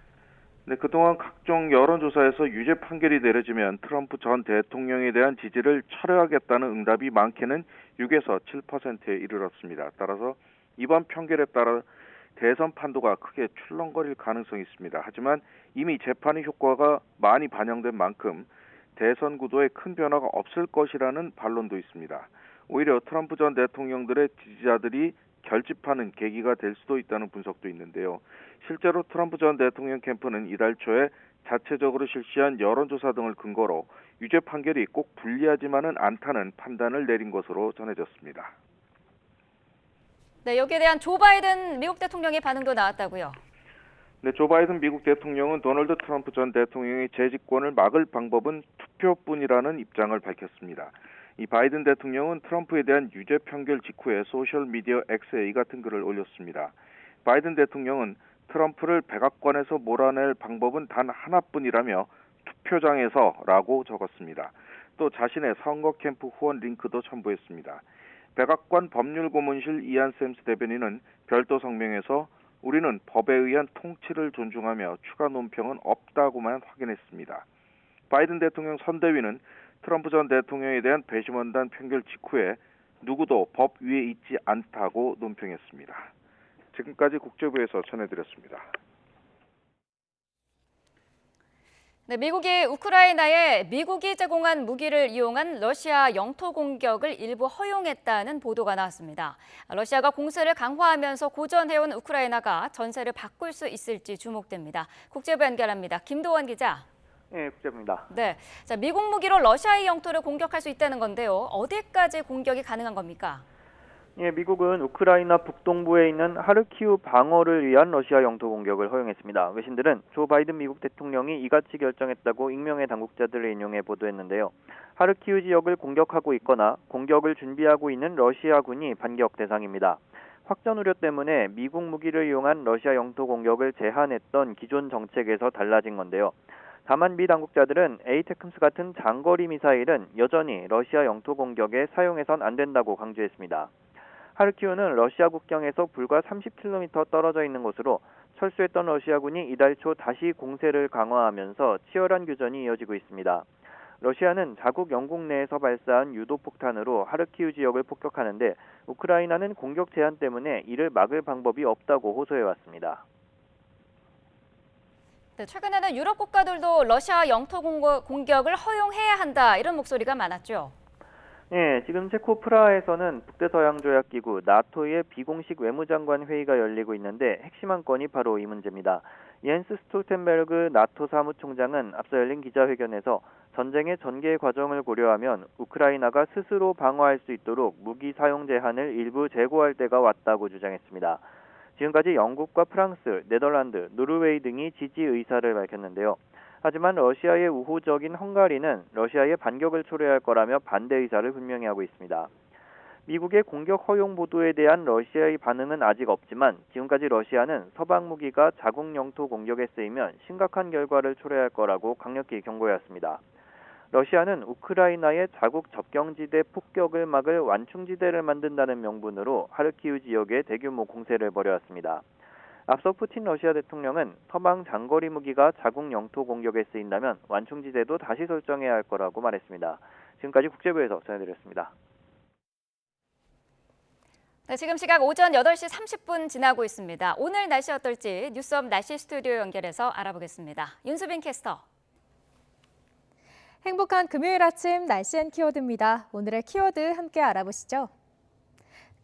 네, 그동안 각종 여론조사에서 유죄 판결이 내려지면 트럼프 전 대통령에 대한 지지를 철회하겠다는 응답이 많게는 6에서 7%에 이르렀습니다. 따라서 이번 판결에 따라 대선 판도가 크게 출렁거릴 가능성이 있습니다. 하지만 이미 재판의 효과가 많이 반영된 만큼 대선 구도에 큰 변화가 없을 것이라는 반론도 있습니다. 오히려 트럼프 전 대통령들의 지지자들이 결집하는 계기가 될 수도 있다는 분석도 있는데요. 실제로 트럼프 전 대통령 캠프는 이달 초에 자체적으로 실시한 여론조사 등을 근거로 유죄 판결이 꼭 불리하지만은 않다는 판단을 내린 것으로 전해졌습니다.
네, 여기에 대한 조 바이든 미국 대통령의 반응도 나왔다고요.
네, 조 바이든 미국 대통령은 도널드 트럼프 전 대통령의 재집권을 막을 방법은 투표뿐이라는 입장을 밝혔습니다. 이 바이든 대통령은 트럼프에 대한 유죄 판결 직후에 소셜미디어 X에 이 같은 글을 올렸습니다. 바이든 대통령은 트럼프를 백악관에서 몰아낼 방법은 단 하나뿐이라며 투표장에서라고 적었습니다. 또 자신의 선거 캠프 후원 링크도 첨부했습니다. 백악관 법률고문실 이안 샘스 대변인은 별도 성명에서 우리는 법에 의한 통치를 존중하며 추가 논평은 없다고만 확인했습니다. 바이든 대통령 선대위는 트럼프 전 대통령에 대한 배심원단 판결 직후에 누구도 법 위에 있지 않다고 논평했습니다. 지금까지 국제부에서 전해드렸습니다.
네, 미국이 우크라이나에 미국이 제공한 무기를 이용한 러시아 영토 공격을 일부 허용했다는 보도가 나왔습니다. 러시아가 공세를 강화하면서 고전해온 우크라이나가 전세를 바꿀 수 있을지 주목됩니다. 국제부 연결합니다. 김도원 기자.
네, 국제부입니다.
네, 자, 미국 무기로 러시아의 영토를 공격할 수 있다는 건데요. 어디까지 공격이 가능한 겁니까?
예, 미국은 우크라이나 북동부에 있는 하르키우 방어를 위한 러시아 영토 공격을 허용했습니다. 외신들은 조 바이든 미국 대통령이 이같이 결정했다고 익명의 당국자들을 인용해 보도했는데요. 하르키우 지역을 공격하고 있거나 공격을 준비하고 있는 러시아군이 반격 대상입니다. 확전 우려 때문에 미국 무기를 이용한 러시아 영토 공격을 제한했던 기존 정책에서 달라진 건데요. 다만 미 당국자들은 에이테크스 같은 장거리 미사일은 여전히 러시아 영토 공격에 사용해선 안 된다고 강조했습니다. 하르키우는 러시아 국경에서 불과 30km 떨어져 있는 곳으로 철수했던 러시아군이 이달 초 다시 공세를 강화하면서 치열한 교전이 이어지고 있습니다. 러시아는 자국 영국 내에서 발사한 유도폭탄으로 하르키우 지역을 폭격하는데 우크라이나는 공격 제한 때문에 이를 막을 방법이 없다고 호소해왔습니다.
네, 최근에는 유럽 국가들도 러시아 영토 공격을 허용해야 한다 이런 목소리가 많았죠.
네, 지금 체코 프라하에서는 북대서양조약기구 나토의 비공식 외무장관 회의가 열리고 있는데 핵심 한 건이 바로 이 문제입니다. 옌스 스톨텐베르그 나토 사무총장은 앞서 열린 기자회견에서 전쟁의 전개 과정을 고려하면 우크라이나가 스스로 방어할 수 있도록 무기 사용 제한을 일부 제고할 때가 왔다고 주장했습니다. 지금까지 영국과 프랑스, 네덜란드, 노르웨이 등이 지지 의사를 밝혔는데요. 하지만 러시아의 우호적인 헝가리는 러시아의 반격을 초래할 거라며 반대 의사를 분명히 하고 있습니다. 미국의 공격 허용 보도에 대한 러시아의 반응은 아직 없지만 지금까지 러시아는 서방 무기가 자국 영토 공격에 쓰이면 심각한 결과를 초래할 거라고 강력히 경고해왔습니다. 러시아는 우크라이나의 자국 접경지대 폭격을 막을 완충지대를 만든다는 명분으로 하르키우 지역에 대규모 공세를 벌여왔습니다. 앞서 푸틴 러시아 대통령은 서방 장거리 무기가 자국 영토 공격에 쓰인다면 완충지대도 다시 설정해야 할 거라고 말했습니다. 지금까지 국제부에서 전해드렸습니다.
네, 지금 시각 오전 8시 30분 지나고 있습니다. 오늘 날씨 어떨지 뉴스업 날씨 스튜디오 연결해서 알아보겠습니다. 윤수빈 캐스터.
행복한 금요일 아침 날씨 앤 키워드입니다. 오늘의 키워드 함께 알아보시죠.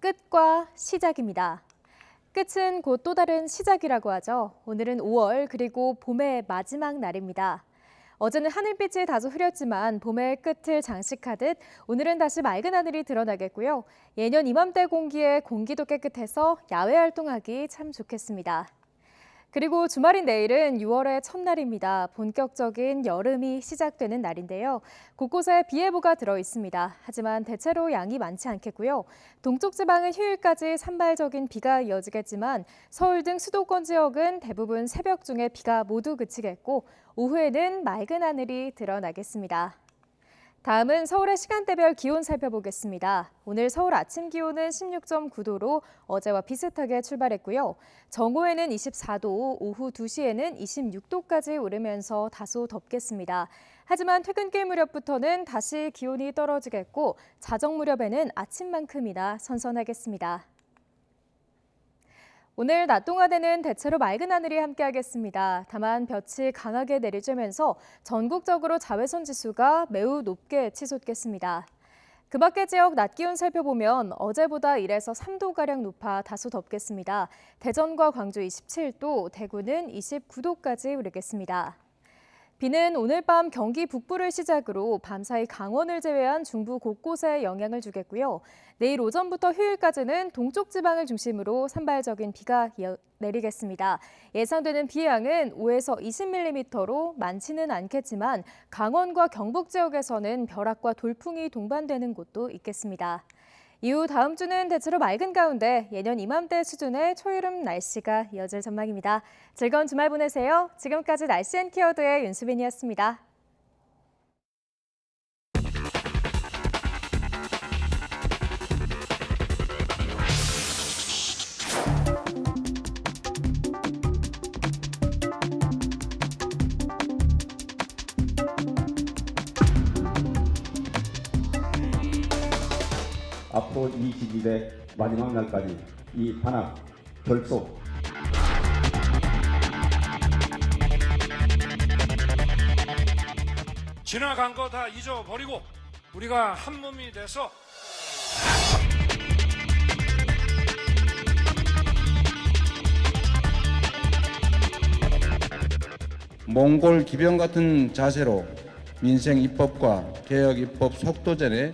끝과 시작입니다. 끝은 곧 또 다른 시작이라고 하죠. 오늘은 5월 그리고 봄의 마지막 날입니다. 어제는 하늘빛이 다소 흐렸지만 봄의 끝을 장식하듯 오늘은 다시 맑은 하늘이 드러나겠고요. 예년 이맘때 공기에 공기도 깨끗해서 야외 활동하기 참 좋겠습니다. 그리고 주말인 내일은 6월의 첫날입니다. 본격적인 여름이 시작되는 날인데요. 곳곳에 비 예보가 들어 있습니다. 하지만 대체로 양이 많지 않겠고요. 동쪽 지방은 휴일까지 산발적인 비가 이어지겠지만 서울 등 수도권 지역은 대부분 새벽 중에 비가 모두 그치겠고 오후에는 맑은 하늘이 드러나겠습니다. 다음은 서울의 시간대별 기온 살펴보겠습니다. 오늘 서울 아침 기온은 16.9도로 어제와 비슷하게 출발했고요. 정오에는 24도, 오후 2시에는 26도까지 오르면서 다소 덥겠습니다. 하지만 퇴근길 무렵부터는 다시 기온이 떨어지겠고 자정 무렵에는 아침만큼이나 선선하겠습니다. 오늘 낮 동안에는 대체로 맑은 하늘이 함께하겠습니다. 다만 볕이 강하게 내리쬐면서 전국적으로 자외선 지수가 매우 높게 치솟겠습니다. 그 밖의 지역 낮 기온 살펴보면 어제보다 1에서 3도가량 높아 다소 덥겠습니다. 대전과 광주 27도, 대구는 29도까지 오르겠습니다. 비는 오늘 밤 경기 북부를 시작으로 밤사이 강원을 제외한 중부 곳곳에 영향을 주겠고요. 내일 오전부터 휴일까지는 동쪽 지방을 중심으로 산발적인 비가 내리겠습니다. 예상되는 비 양은 5에서 20mm로 많지는 않겠지만 강원과 경북 지역에서는 벼락과 돌풍이 동반되는 곳도 있겠습니다. 이후 다음 주는 대체로 맑은 가운데 예년 이맘때 수준의 초여름 날씨가 이어질 전망입니다. 즐거운 주말 보내세요. 지금까지 날씨 앤 키워드의 윤수빈이었습니다.
앞으로 이 시기의 마지막 날까지 이 반항, 결속,
지나간 거 다 잊어버리고 우리가 한 몸이 돼서
몽골 기병 같은 자세로 민생 입법과 개혁 입법 속도전에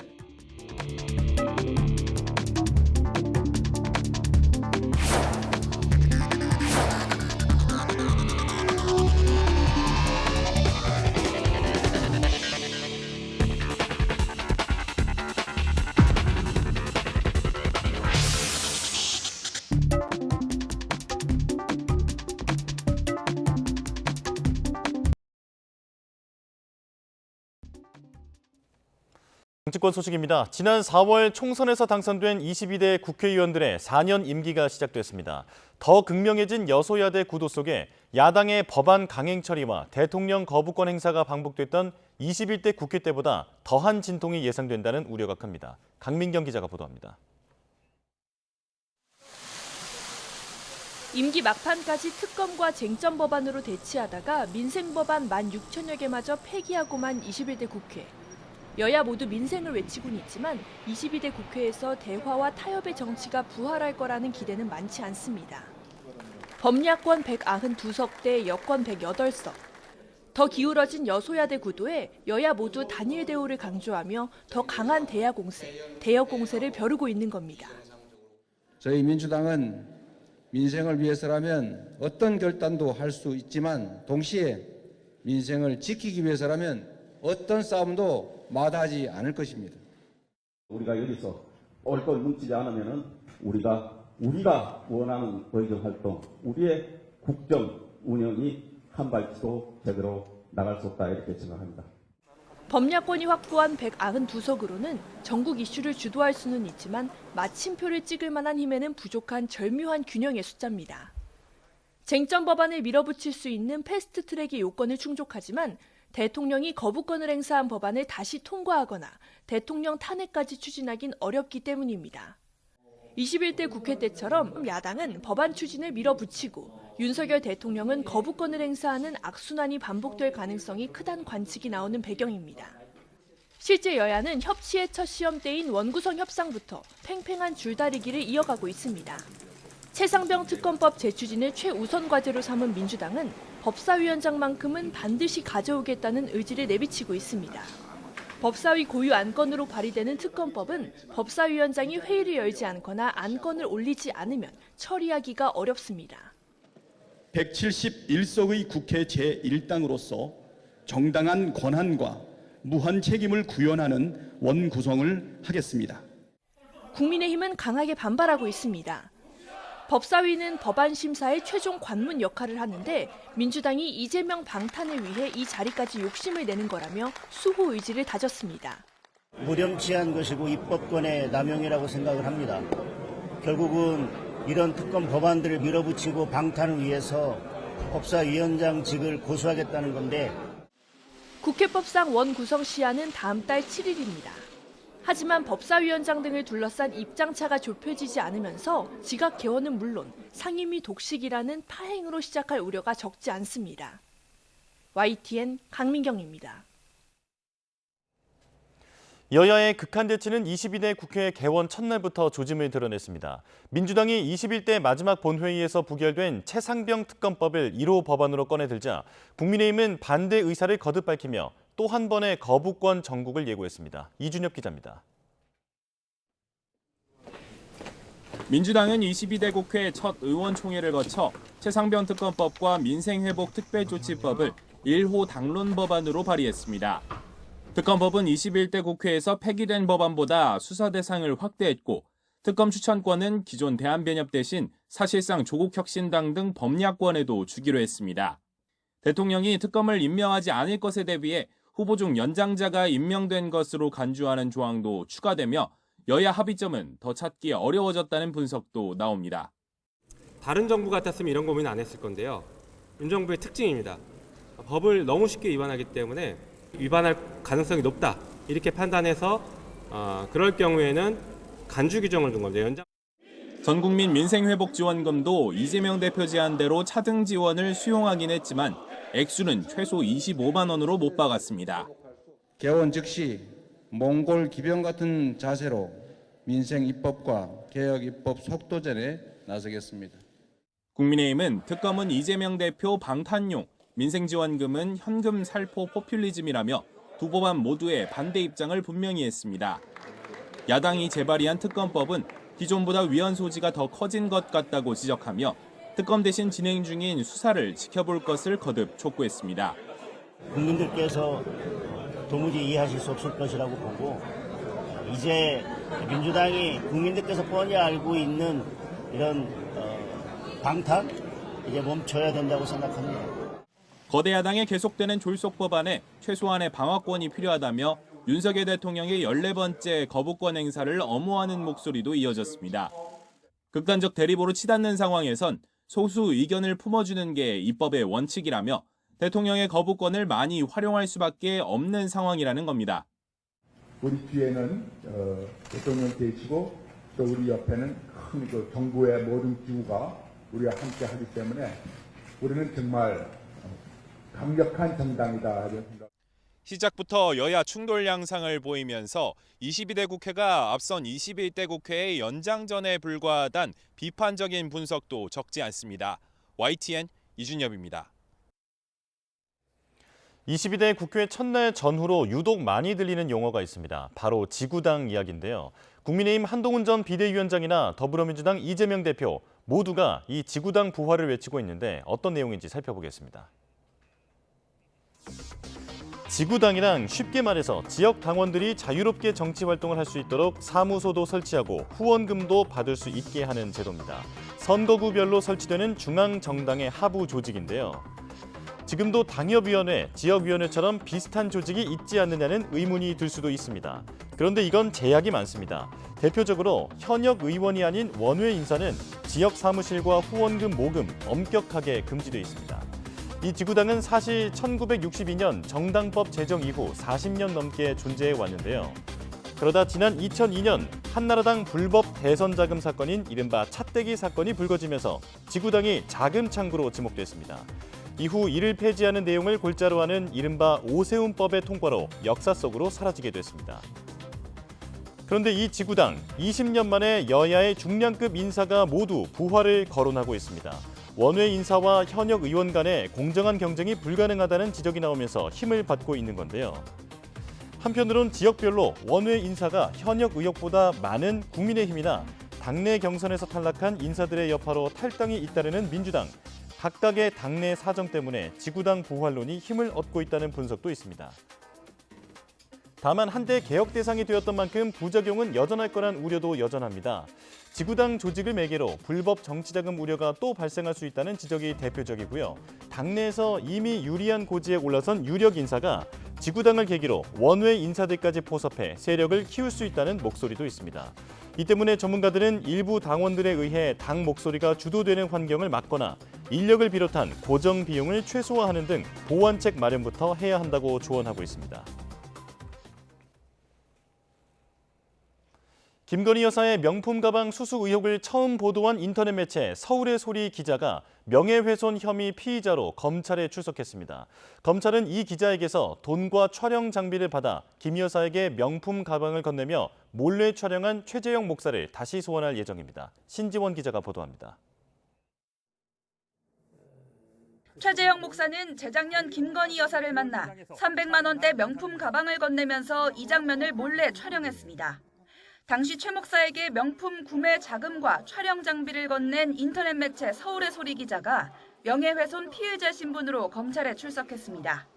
정치권 소식입니다. 지난 4월 총선에서 당선된 22대 국회의원들의 4년 임기가 시작됐습니다. 더 극명해진 여소야대 구도 속에 야당의 법안 강행 처리와 대통령 거부권 행사가 반복됐던 21대 국회 때보다 더한 진통이 예상된다는 우려가 큽니다. 강민경 기자가 보도합니다.
임기 막판까지 특검과 쟁점 법안으로 대치하다가 민생 법안 16,000여 개마저 폐기하고만 21대 국회. 여야 모두 민생을 외치고는 있지만 22대 국회에서 대화와 타협의 정치가 부활할 거라는 기대는 많지 않습니다. 범야권 192석 대 여권 108석. 더 기울어진 여소야대 구도에 여야 모두 단일 대우를 강조하며 더 강한 대야 공세, 대여 공세를 벼르고 있는 겁니다.
저희 민주당은 민생을 위해서라면 어떤 결단도 할 수 있지만 동시에 민생을 지키기 위해서라면 어떤 싸움도 마다하지 않을 것입니다.
우리가 여기서 똘똘 뭉치지 않으면은 우리가 원하는 의정 활동, 우리의 국정 운영이 한 발치도 제대로 나갈 수 없다 이렇게 생각합니다.
범야권이 확보한 192석으로는 전국 이슈를 주도할 수는 있지만 마침표를 찍을 만한 힘에는 부족한 절묘한 균형의 숫자입니다. 쟁점 법안을 밀어붙일 수 있는 패스트트랙의 요건을 충족하지만 대통령이 거부권을 행사한 법안을 다시 통과하거나 대통령 탄핵까지 추진하긴 어렵기 때문입니다. 21대 국회 때처럼 야당은 법안 추진을 밀어붙이고 윤석열 대통령은 거부권을 행사하는 악순환이 반복될 가능성이 크다는 관측이 나오는 배경입니다. 실제 여야는 협치의 첫 시험대인 원구성 협상부터 팽팽한 줄다리기를 이어가고 있습니다. 최상병 특검법 재추진을 최우선 과제로 삼은 민주당은 법사위원장만큼은 반드시 가져오겠다는 의지를 내비치고 있습니다. 법사위 고유 안건으로 발의되는 특검법은 법사위원장이 회의를 열지 않거나 안건을 올리지 않으면 처리하기가 어렵습니다.
171석의 국회 제1당으로서 정당한 권한과 무한 책임을 구현하는 원구성을 하겠습니다.
국민의힘은 강하게 반발하고 있습니다. 법사위는 법안 심사의 최종 관문 역할을 하는데 민주당이 이재명 방탄을 위해 이 자리까지 욕심을 내는 거라며 수호 의지를 다졌습니다.
무렴치한 것이고 입법권의 남용이라고 생각을 합니다. 결국은 이런 특검 법안들을 밀어붙이고 방탄을 위해서 법사위원장직을 고수하겠다는 건데
국회법상 원구성 시한은 다음 달 7일입니다. 하지만 법사위원장 등을 둘러싼 입장차가 좁혀지지 않으면서 지각 개헌은 물론 상임위 독식이라는 파행으로 시작할 우려가 적지 않습니다. YTN 강민경입니다.
여야의 극한 대치는 22대 국회 개원 첫날부터 조짐을 드러냈습니다. 민주당이 21대 마지막 본회의에서 부결된 최상병 특검법을 1호 법안으로 꺼내들자 국민의힘은 반대 의사를 거듭 밝히며 또 한 번의 거부권 전국을 예고했습니다. 이준엽 기자입니다.
민주당은 22대 국회 첫 의원총회를 거쳐 최상병 특검법과 민생회복특별조치법을 1호 당론 법안으로 발의했습니다. 특검법은 21대 국회에서 폐기된 법안보다 수사 대상을 확대했고 특검 추천권은 기존 대한변협 대신 사실상 조국혁신당 등 범야권에도 주기로 했습니다. 대통령이 특검을 임명하지 않을 것에 대비해 후보 중 연장자가 임명된 것으로 간주하는 조항도 추가되며 여야 합의점은 더 찾기 어려워졌다는 분석도 나옵니다.
다른 정부 같았으면 이런 고민 안 했을 건데요. 윤 정부의 특징입니다. 법을 너무 쉽게 위반하기 때문에 위반할 가능성이 높다 이렇게 판단해서 그럴 경우에는 간주 규정을 둔 건데요.
전국민 민생회복지원금도 이재명 대표 제안대로 차등 지원을 수용하긴 했지만 액수는 최소 25만 원으로 못 박았습니다.
개원 즉시 몽골 기병 같은 자세로 민생 입법과 개혁 입법 속도전에 나서겠습니다.
국민의힘은 특검은 이재명 대표 방탄용, 민생지원금은 현금 살포 포퓰리즘이라며 두 법안 모두에 반대 입장을 분명히 했습니다. 야당이 재발의한 특검법은 기존보다 위헌 소지가 더 커진 것 같다고 지적하며 특검 대신 진행 중인 수사를 지켜볼 것을 거듭 촉구했습니다.
국민들께서 도무지 이해하실 수 없을 것이라고 보고 이제 민주당이 국민들께서 뻔히 알고 있는 이런 방탄 이제 멈춰야 된다고 생각합니다.
거대 야당의 계속되는 졸속 법안에 최소한의 방어권이 필요하다며 윤석열 대통령의 14번째 거부권 행사를 엄호하는 목소리도 이어졌습니다. 극단적 대립으로 치닫는 상황에선 소수 의견을 품어주는 게 입법의 원칙이라며 대통령의 거부권을 많이 활용할 수밖에 없는 상황이라는 겁니다.
우리 뒤에는 대통령 계시고 또 우리 옆에는 큰 정부의 모든 기구가 우리와 함께 하기 때문에 우리는 정말 강력한 정당이다 이런 생각.
시작부터 여야 충돌 양상을 보이면서 22대 국회가 앞선 21대 국회의 연장전에 불과하단 비판적인 분석도 적지 않습니다. YTN 이준엽입니다.
22대 국회 첫날 전후로 유독 많이 들리는 용어가 있습니다. 바로 지구당 이야기인데요. 국민의힘 한동훈 전 비대위원장이나 더불어민주당 이재명 대표 모두가 이 지구당 부활을 외치고 있는데 어떤 내용인지 살펴보겠습니다. 지구당이란 쉽게 말해서 지역 당원들이 자유롭게 정치 활동을 할 수 있도록 사무소도 설치하고 후원금도 받을 수 있게 하는 제도입니다. 선거구별로 설치되는 중앙정당의 하부 조직인데요. 지금도 당협위원회, 지역위원회처럼 비슷한 조직이 있지 않느냐는 의문이 들 수도 있습니다. 그런데 이건 제약이 많습니다. 대표적으로 현역 의원이 아닌 원외 인사는 지역 사무실과 후원금 모금 엄격하게 금지돼 있습니다. 이 지구당은 사실 1962년 정당법 제정 이후 40년 넘게 존재해 왔는데요. 그러다 지난 2002년 한나라당 불법 대선 자금 사건인 이른바 차떼기 사건이 불거지면서 지구당이 자금 창구로 지목됐습니다. 이후 이를 폐지하는 내용을 골자로 하는 이른바 오세훈법의 통과로 역사 속으로 사라지게 됐습니다. 그런데 이 지구당 20년 만에 여야의 중량급 인사가 모두 부활을 거론하고 있습니다. 원외 인사와 현역 의원 간의 공정한 경쟁이 불가능하다는 지적이 나오면서 힘을 받고 있는 건데요. 한편으론 지역별로 원외 인사가 현역 의혹보다 많은 국민의힘이나 당내 경선에서 탈락한 인사들의 여파로 탈당이 잇따르는 민주당. 각각의 당내 사정 때문에 지구당 부활론이 힘을 얻고 있다는 분석도 있습니다. 다만 한때 개혁 대상이 되었던 만큼 부작용은 여전할 거란 우려도 여전합니다. 지구당 조직을 매개로 불법 정치자금 우려가 또 발생할 수 있다는 지적이 대표적이고요. 당내에서 이미 유리한 고지에 올라선 유력 인사가 지구당을 계기로 원외 인사들까지 포섭해 세력을 키울 수 있다는 목소리도 있습니다. 이 때문에 전문가들은 일부 당원들에 의해 당 목소리가 주도되는 환경을 막거나 인력을 비롯한 고정 비용을 최소화하는 등 보완책 마련부터 해야 한다고 조언하고 있습니다. 김건희 여사의 명품 가방 수수 의혹을 처음 보도한 인터넷 매체 서울의 소리 기자가 명예훼손 혐의 피의자로 검찰에 출석했습니다. 검찰은 이 기자에게서 돈과 촬영 장비를 받아 김 여사에게 명품 가방을 건네며 몰래 촬영한 최재형 목사를 다시 소환할 예정입니다. 신지원 기자가 보도합니다.
최재형 목사는 재작년 김건희 여사를 만나 300만 원대 명품 가방을 건네면서 이 장면을 몰래 촬영했습니다. 당시 최 목사에게 명품 구매 자금과 촬영 장비를 건넨 인터넷 매체 서울의 소리 기자가 명예훼손 피의자 신분으로 검찰에 출석했습니다.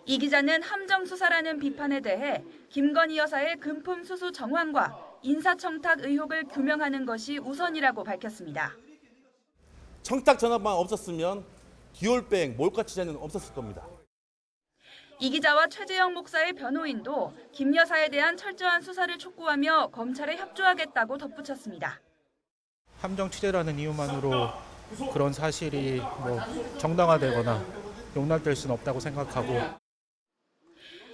이 기자는 함정 수사라는 비판에 대해 김건희 여사의 금품 수수 정황과 인사청탁 의혹을 규명하는 것이 우선이라고 밝혔습니다.
청탁 전화만 없었으면 기올백, 몰카 취재는 없었을 겁니다.
이 기자와 최재형 목사의 변호인도 김 여사에 대한 철저한 수사를 촉구하며 검찰에 협조하겠다고 덧붙였습니다.
함정 취재라는 이유만으로 그런 사실이 정당화되거나 용납될 수는 없다고 생각하고.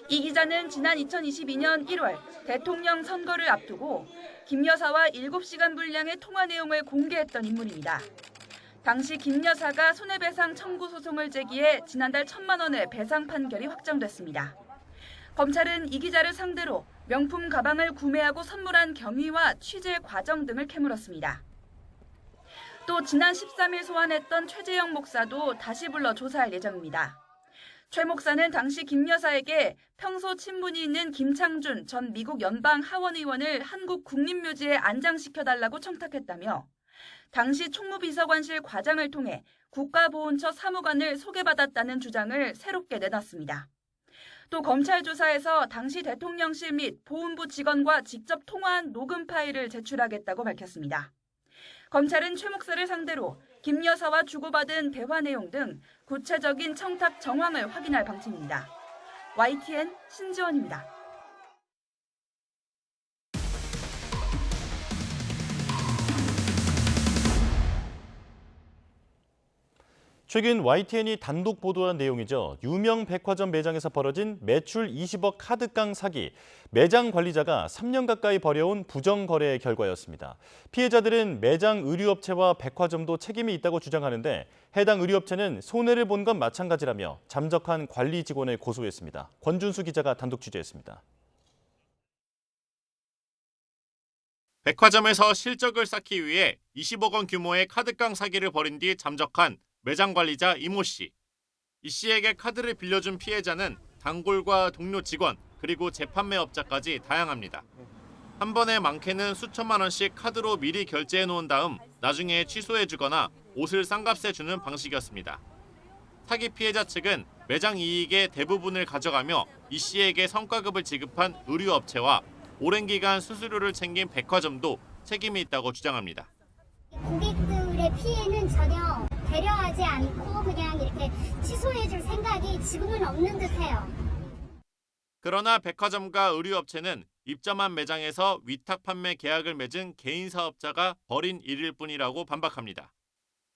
이 기자는 지난 2022년 1월 대통령 선거를 앞두고 김 여사와 7시간 분량의 통화 내용을 공개했던 인물입니다. 당시 김 여사가 손해배상 청구 소송을 제기해 지난달 1,000만 원의 배상 판결이 확정됐습니다. 검찰은 이 기자를 상대로 명품 가방을 구매하고 선물한 경위와 취재 과정 등을 캐물었습니다. 또 지난 13일 소환했던 최재형 목사도 다시 불러 조사할 예정입니다. 최 목사는 당시 김 여사에게 평소 친분이 있는 김창준 전 미국 연방 하원 의원을 한국 국립묘지에 안장시켜달라고 청탁했다며 당시 총무비서관실 과장을 통해 국가보훈처 사무관을 소개받았다는 주장을 새롭게 내놨습니다. 또 검찰 조사에서 당시 대통령실 및 보훈부 직원과 직접 통화한 녹음 파일을 제출하겠다고 밝혔습니다. 검찰은 최 목사를 상대로 김 여사와 주고받은 대화 내용 등 구체적인 청탁 정황을 확인할 방침입니다. YTN 신지원입니다.
최근 YTN이 단독 보도한 내용이죠. 유명 백화점 매장에서 벌어진 매출 20억 카드깡 사기. 매장 관리자가 3년 가까이 벌여온 부정거래의 결과였습니다. 피해자들은 매장 의류업체와 백화점도 책임이 있다고 주장하는데 해당 의류업체는 손해를 본 건 마찬가지라며 잠적한 관리 직원을 고소했습니다. 권준수 기자가 단독 취재했습니다.
백화점에서 실적을 쌓기 위해 20억 원 규모의 카드깡 사기를 벌인 뒤 잠적한 매장 관리자 이모 씨. 이 씨에게 카드를 빌려준 피해자는 단골과 동료 직원 그리고 재판매업자까지 다양합니다. 한 번에 많게는 수천만 원씩 카드로 미리 결제해 놓은 다음 나중에 취소해주거나 옷을 싼 값에 주는 방식이었습니다. 사기 피해자 측은 매장 이익의 대부분을 가져가며 이 씨에게 성과급을 지급한 의류업체와 오랜 기간 수수료를 챙긴 백화점도 책임이 있다고 주장합니다.
고객들의 피해는 전혀 배려하지 않고 그냥 이렇게 취소해줄 생각이 지금은 없는 듯해요.
그러나 백화점과 의류업체는 입점한 매장에서 위탁 판매 계약을 맺은 개인 사업자가 벌인 일일 뿐이라고 반박합니다.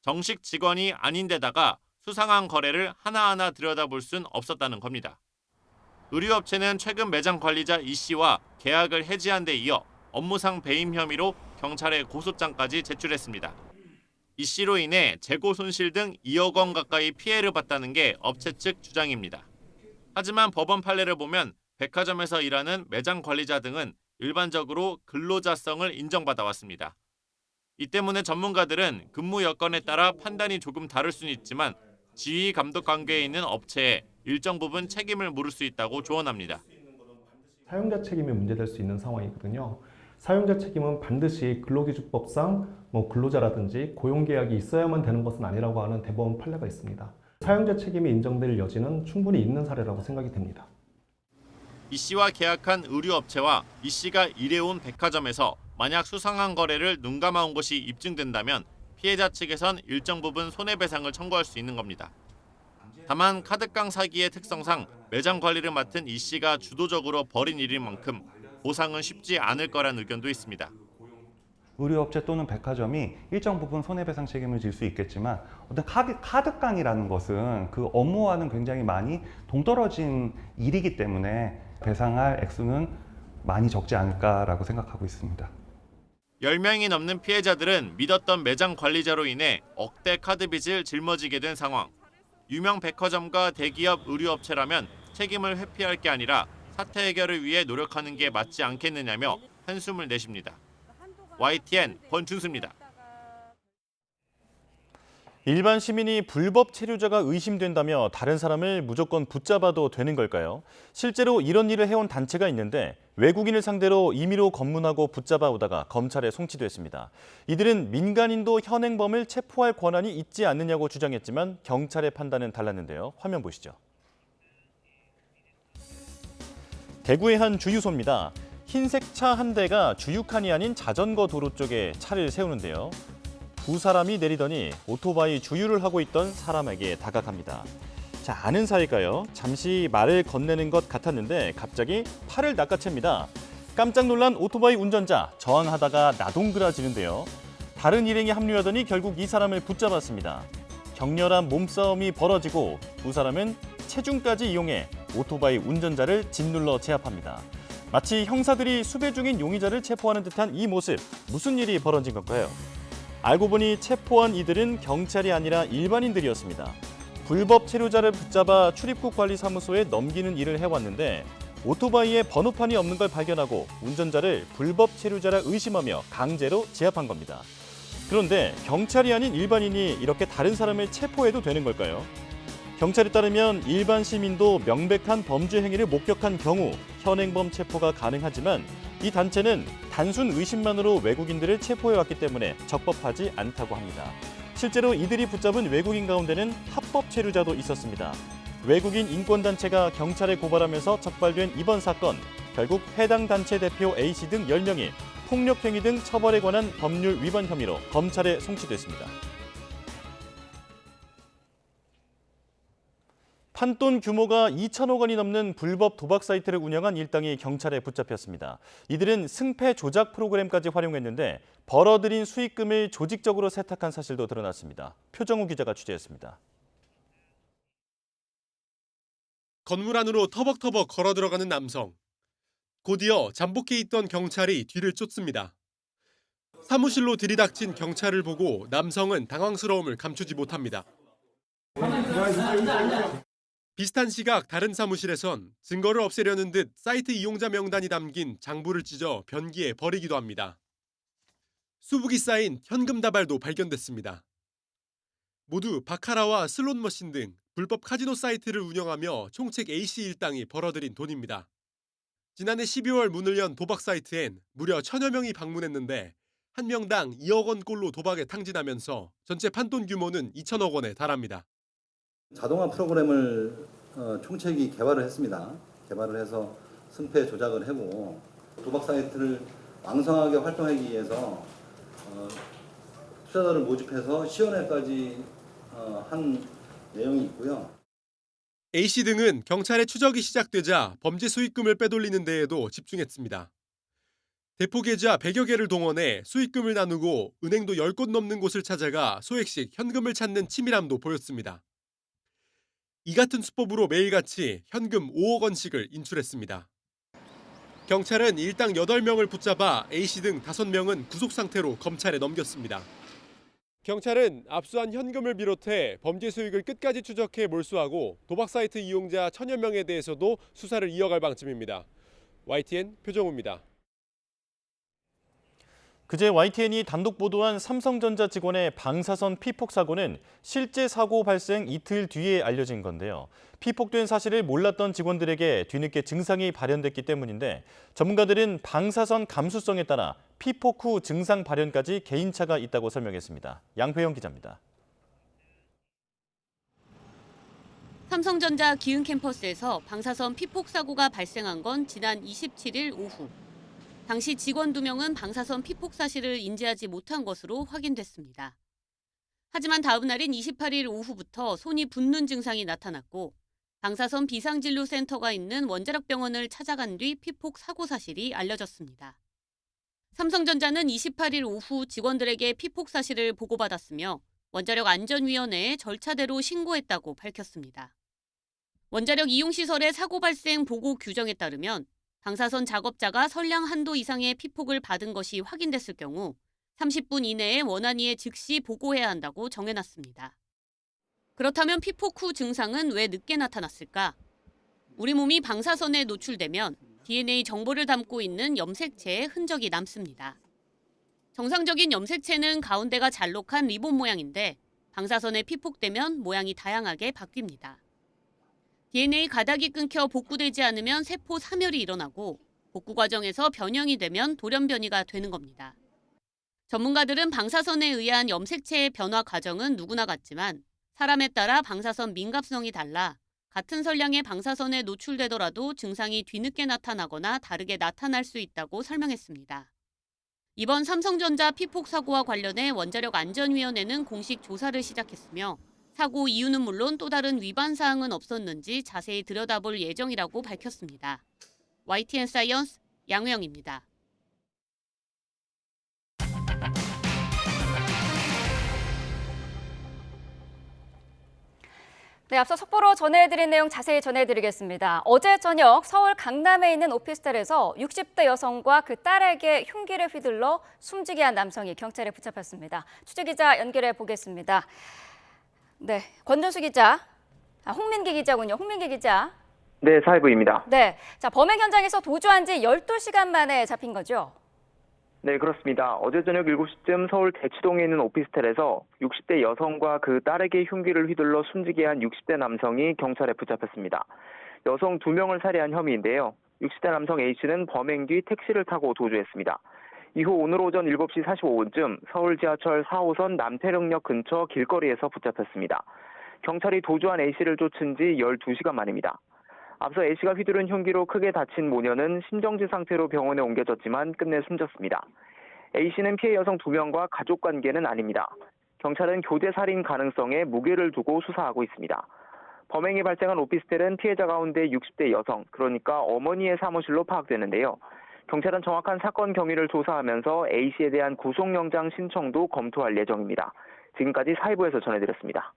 정식 직원이 아닌데다가 수상한 거래를 하나하나 들여다볼 순 없었다는 겁니다. 의류업체는 최근 매장 관리자 이 씨와 계약을 해지한 데 이어 업무상 배임 혐의로 경찰에 고소장까지 제출했습니다. 이 씨로 인해 재고 손실 등 2억 원 가까이 피해를 봤다는 게 업체 측 주장입니다. 하지만 법원 판례를 보면 백화점에서 일하는 매장 관리자 등은 일반적으로 근로자성을 인정받아 왔습니다. 이 때문에 전문가들은 근무 여건에 따라 판단이 조금 다를 수는 있지만 지휘 감독 관계에 있는 업체에 일정 부분 책임을 물을 수 있다고 조언합니다.
사용자 책임이 문제될 수 있는 상황이거든요. 사용자 책임은 반드시 근로기준법상 근로자라든지 고용계약이 있어야만 되는 것은 아니라고 하는 대법원 판례가 있습니다. 사용자 책임이 인정될 여지는 충분히 있는 사례라고 생각이 됩니다.
이 씨와 계약한 의류업체와 이 씨가 일해온 백화점에서 만약 수상한 거래를 눈감아온 것이 입증된다면 피해자 측에선 일정 부분 손해배상을 청구할 수 있는 겁니다. 다만 카드깡 사기의 특성상 매장 관리를 맡은 이 씨가 주도적으로 벌인 일인 만큼 보상은 쉽지 않을 거란 의견도 있습니다.
의류업체 또는 백화점이 일정 부분 손해배상 책임을 질 수 있겠지만 어떤 카드깡이라는 것은 그 업무와는 굉장히 많이 동떨어진 일이기 때문에 배상할 액수는 많이 적지 않을까라고 생각하고 있습니다.
10명이 넘는 피해자들은 믿었던 매장 관리자로 인해 억대 카드 빚을 짊어지게 된 상황. 유명 백화점과 대기업 의류업체라면 책임을 회피할 게 아니라 사태 해결을 위해 노력하는 게 맞지 않겠느냐며 한숨을 내쉽니다. YTN 권준수입니다.
일반 시민이 불법 체류자가 의심된다며 다른 사람을 무조건 붙잡아도 되는 걸까요? 실제로 이런 일을 해온 단체가 있는데 외국인을 상대로 임의로 검문하고 붙잡아 오다가 검찰에 송치됐습니다. 이들은 민간인도 현행범을 체포할 권한이 있지 않느냐고 주장했지만 경찰의 판단은 달랐는데요. 화면 보시죠. 대구의 한 주유소입니다. 흰색 차 한 대가 주유칸이 아닌 자전거 도로 쪽에 차를 세우는데요. 두 사람이 내리더니 오토바이 주유를 하고 있던 사람에게 다가갑니다. 자, 아는 사이일까요? 잠시 말을 건네는 것 같았는데 갑자기 팔을 낚아챕니다. 깜짝 놀란 오토바이 운전자, 저항하다가 나동그라지는데요. 다른 일행이 합류하더니 결국 이 사람을 붙잡았습니다. 격렬한 몸싸움이 벌어지고 두 사람은 체중까지 이용해 오토바이 운전자를 짓눌러 제압합니다. 마치 형사들이 수배 중인 용의자를 체포하는 듯한 이 모습, 무슨 일이 벌어진 걸까요? 알고 보니 체포한 이들은 경찰이 아니라 일반인들이었습니다. 불법 체류자를 붙잡아 출입국 관리사무소에 넘기는 일을 해왔는데 오토바이에 번호판이 없는 걸 발견하고 운전자를 불법 체류자라 의심하며 강제로 제압한 겁니다. 그런데 경찰이 아닌 일반인이 이렇게 다른 사람을 체포해도 되는 걸까요? 경찰에 따르면 일반 시민도 명백한 범죄 행위를 목격한 경우 현행범 체포가 가능하지만 이 단체는 단순 의심만으로 외국인들을 체포해왔기 때문에 적법하지 않다고 합니다. 실제로 이들이 붙잡은 외국인 가운데는 합법 체류자도 있었습니다. 외국인 인권단체가 경찰에 고발하면서 적발된 이번 사건, 결국 해당 단체 대표 A씨 등 10명이 폭력행위 등 처벌에 관한 법률 위반 혐의로 검찰에 송치됐습니다. 판돈 규모가 2천억 원이 넘는 불법 도박 사이트를 운영한 일당이 경찰에 붙잡혔습니다. 이들은 승패 조작 프로그램까지 활용했는데 벌어들인 수익금을 조직적으로 세탁한 사실도 드러났습니다. 표정우 기자가 취재했습니다.
건물 안으로 터벅터벅 걸어 들어가는 남성. 곧이어 잠복해 있던 경찰이 뒤를 쫓습니다. 사무실로 들이닥친 경찰을 보고 남성은 당황스러움을 감추지 못합니다. 비슷한 시각 다른 사무실에선 증거를 없애려는 듯 사이트 이용자 명단이 담긴 장부를 찢어 변기에 버리기도 합니다. 수북이 쌓인 현금 다발도 발견됐습니다. 모두 바카라와 슬롯 머신 등 불법 카지노 사이트를 운영하며 총책 A씨 일당이 벌어들인 돈입니다. 지난해 12월 문을 연 도박 사이트엔 무려 1000여 명이 방문했는데 한 명당 2억 원꼴로 도박에 탕진하면서 전체 판돈 규모는 2천억 원에 달합니다.
자동화 프로그램을 총책이 개발을 했습니다. 개발을 해서 승패 조작을 하고 도박 사이트를 왕성하게 활동하기 위해서 투자자를 모집해서 시연회까지 한 내용이 있고요.
A씨 등은 경찰의 추적이 시작되자 범죄 수익금을 빼돌리는 데에도 집중했습니다. 대포 계좌 100여 개를 동원해 수익금을 나누고 은행도 10곳 넘는 곳을 찾아가 소액씩 현금을 찾는 치밀함도 보였습니다. 이 같은 수법으로 매일같이 현금 5억 원씩을 인출했습니다. 경찰은 일당 8명을 붙잡아 A씨 등 5명은 구속 상태로 검찰에 넘겼습니다. 경찰은 압수한 현금을 비롯해 범죄 수익을 끝까지 추적해 몰수하고 도박 사이트 이용자 1000여 명에 대해서도 수사를 이어갈 방침입니다. YTN 표정우입니다.
그제 YTN이 단독 보도한 삼성전자 직원의 방사선 피폭 사고는 실제 사고 발생 이틀 뒤에 알려진 건데요. 피폭된 사실을 몰랐던 직원들에게 뒤늦게 증상이 발현됐기 때문인데 전문가들은 방사선 감수성에 따라 피폭 후 증상 발현까지 개인차가 있다고 설명했습니다. 양회영 기자입니다.
삼성전자 기흥 캠퍼스에서 방사선 피폭 사고가 발생한 건 지난 27일 오후. 당시 직원 2명은 방사선 피폭 사실을 인지하지 못한 것으로 확인됐습니다. 하지만 다음 날인 28일 오후부터 손이 붓는 증상이 나타났고 방사선 비상진료센터가 있는 원자력병원을 찾아간 뒤 피폭 사고 사실이 알려졌습니다. 삼성전자는 28일 오후 직원들에게 피폭 사실을 보고받았으며 원자력안전위원회에 절차대로 신고했다고 밝혔습니다. 원자력 이용시설의 사고 발생 보고 규정에 따르면 방사선 작업자가 선량 한도 이상의 피폭을 받은 것이 확인됐을 경우 30분 이내에 원안위에 즉시 보고해야 한다고 정해놨습니다. 그렇다면 피폭 후 증상은 왜 늦게 나타났을까? 우리 몸이 방사선에 노출되면 DNA 정보를 담고 있는 염색체의 흔적이 남습니다. 정상적인 염색체는 가운데가 잘록한 리본 모양인데 방사선에 피폭되면 모양이 다양하게 바뀝니다. DNA 가닥이 끊겨 복구되지 않으면 세포 사멸이 일어나고 복구 과정에서 변형이 되면 돌연변이가 되는 겁니다. 전문가들은 방사선에 의한 염색체의 변화 과정은 누구나 같지만 사람에 따라 방사선 민감성이 달라 같은 선량의 방사선에 노출되더라도 증상이 뒤늦게 나타나거나 다르게 나타날 수 있다고 설명했습니다. 이번 삼성전자 피폭 사고와 관련해 원자력안전위원회는 공식 조사를 시작했으며 사고 이유는 물론 또 다른 위반 사항은 없었는지 자세히 들여다볼 예정이라고 밝혔습니다. YTN 사이언스 양우영입니다.
네, 앞서 속보로 전해드린 내용 자세히 전해드리겠습니다. 어제 저녁 서울 강남에 있는 오피스텔에서 60대 여성과 그 딸에게 흉기를 휘둘러 숨지게 한 남성이 경찰에 붙잡혔습니다. 취재기자 연결해 보겠습니다. 네, 권준수 기자, 홍민기 기자군요. 홍민기 기자.
네, 사회부입니다.
네, 자 범행 현장에서 도주한 지 12시간 만에 잡힌 거죠?
네, 그렇습니다. 어제 저녁 7시쯤 서울 대치동에 있는 오피스텔에서 60대 여성과 그 딸에게 흉기를 휘둘러 숨지게 한 60대 남성이 경찰에 붙잡혔습니다. 여성 2명을 살해한 혐의인데요. 60대 남성 A씨는 범행 뒤 택시를 타고 도주했습니다. 이후 오늘 오전 7시 45분쯤 서울 지하철 4호선 남태령역 근처 길거리에서 붙잡혔습니다. 경찰이 도주한 A씨를 쫓은 지 12시간 만입니다. 앞서 A씨가 휘두른 흉기로 크게 다친 모녀는 심정지 상태로 병원에 옮겨졌지만 끝내 숨졌습니다. A씨는 피해 여성 2명과 가족 관계는 아닙니다. 경찰은 교제 살인 가능성에 무게를 두고 수사하고 있습니다. 범행이 발생한 오피스텔은 피해자 가운데 60대 여성, 그러니까 어머니의 사무실로 파악되는데요. 경찰은 정확한 사건 경위를 조사하면서 A씨에 대한 구속영장 신청도 검토할 예정입니다. 지금까지 사회부에서 전해드렸습니다.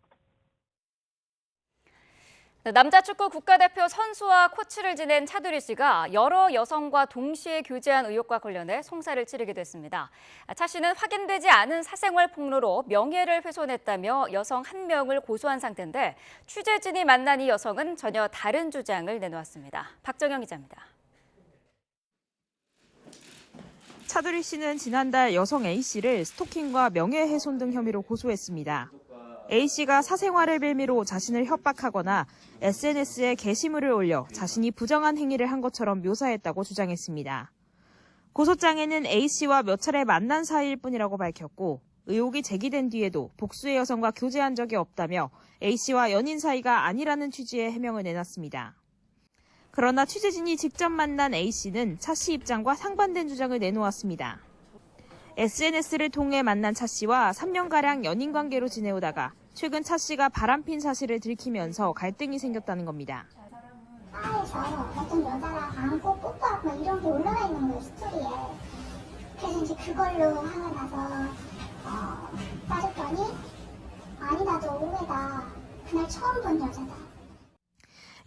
남자 축구 국가대표 선수와 코치를 지낸 차두리 씨가 여러 여성과 동시에 교제한 의혹과 관련해 송사를 치르게 됐습니다. 차 씨는 확인되지 않은 사생활 폭로로 명예를 훼손했다며 여성 1명을 고소한 상태인데 취재진이 만난 이 여성은 전혀 다른 주장을 내놓았습니다. 박정영 기자입니다.
차두리 씨는 지난달 여성 A씨를 스토킹과 명예훼손 등 혐의로 고소했습니다. A씨가 사생활을 빌미로 자신을 협박하거나 SNS에 게시물을 올려 자신이 부정한 행위를 한 것처럼 묘사했다고 주장했습니다. 고소장에는 A씨와 몇 차례 만난 사이일 뿐이라고 밝혔고 의혹이 제기된 뒤에도 복수의 여성과 교제한 적이 없다며 A씨와 연인 사이가 아니라는 취지의 해명을 내놨습니다. 그러나 취재진이 직접 만난 A씨는 차 씨 입장과 상반된 주장을 내놓았습니다. SNS를 통해 만난 차 씨와 3년가량 연인 관계로 지내오다가 최근 차 씨가 바람핀 사실을 들키면서 갈등이 생겼다는 겁니다.
바에서 어떤 여자랑 안고 뽀뽀하고 이런 게 올라가 있는 거예요, 스토리에. 그래서 이제 그걸로 화가 나서 따졌더니 아니다, 저 오해다. 그날 처음 본 여자다.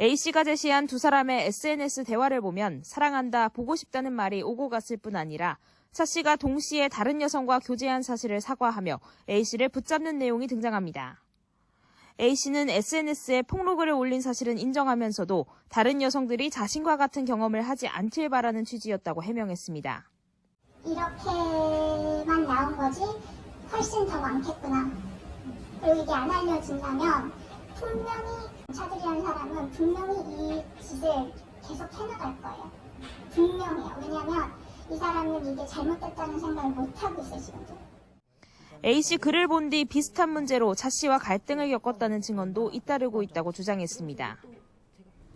A씨가 제시한 두 사람의 SNS 대화를 보면 사랑한다, 보고 싶다는 말이 오고 갔을 뿐 아니라 차 씨가 동시에 다른 여성과 교제한 사실을 사과하며 A씨를 붙잡는 내용이 등장합니다. A씨는 SNS에 폭로글을 올린 사실은 인정하면서도 다른 여성들이 자신과 같은 경험을 하지 않길 바라는 취지였다고 해명했습니다.
이렇게만 나온 거지 훨씬 더 많겠구나. 그리고 이게 안 알려진다면 분명히 차들이라는 사람은 분명히 이 짓을 계속 해나갈 거예요. 분명해요. 왜냐하면 이 사람은 이게 잘못됐다는 생각을 못하고 있어요, 지금도.
A씨 글을 본 뒤 비슷한 문제로 차 씨와 갈등을 겪었다는 증언도 잇따르고 있다고 주장했습니다.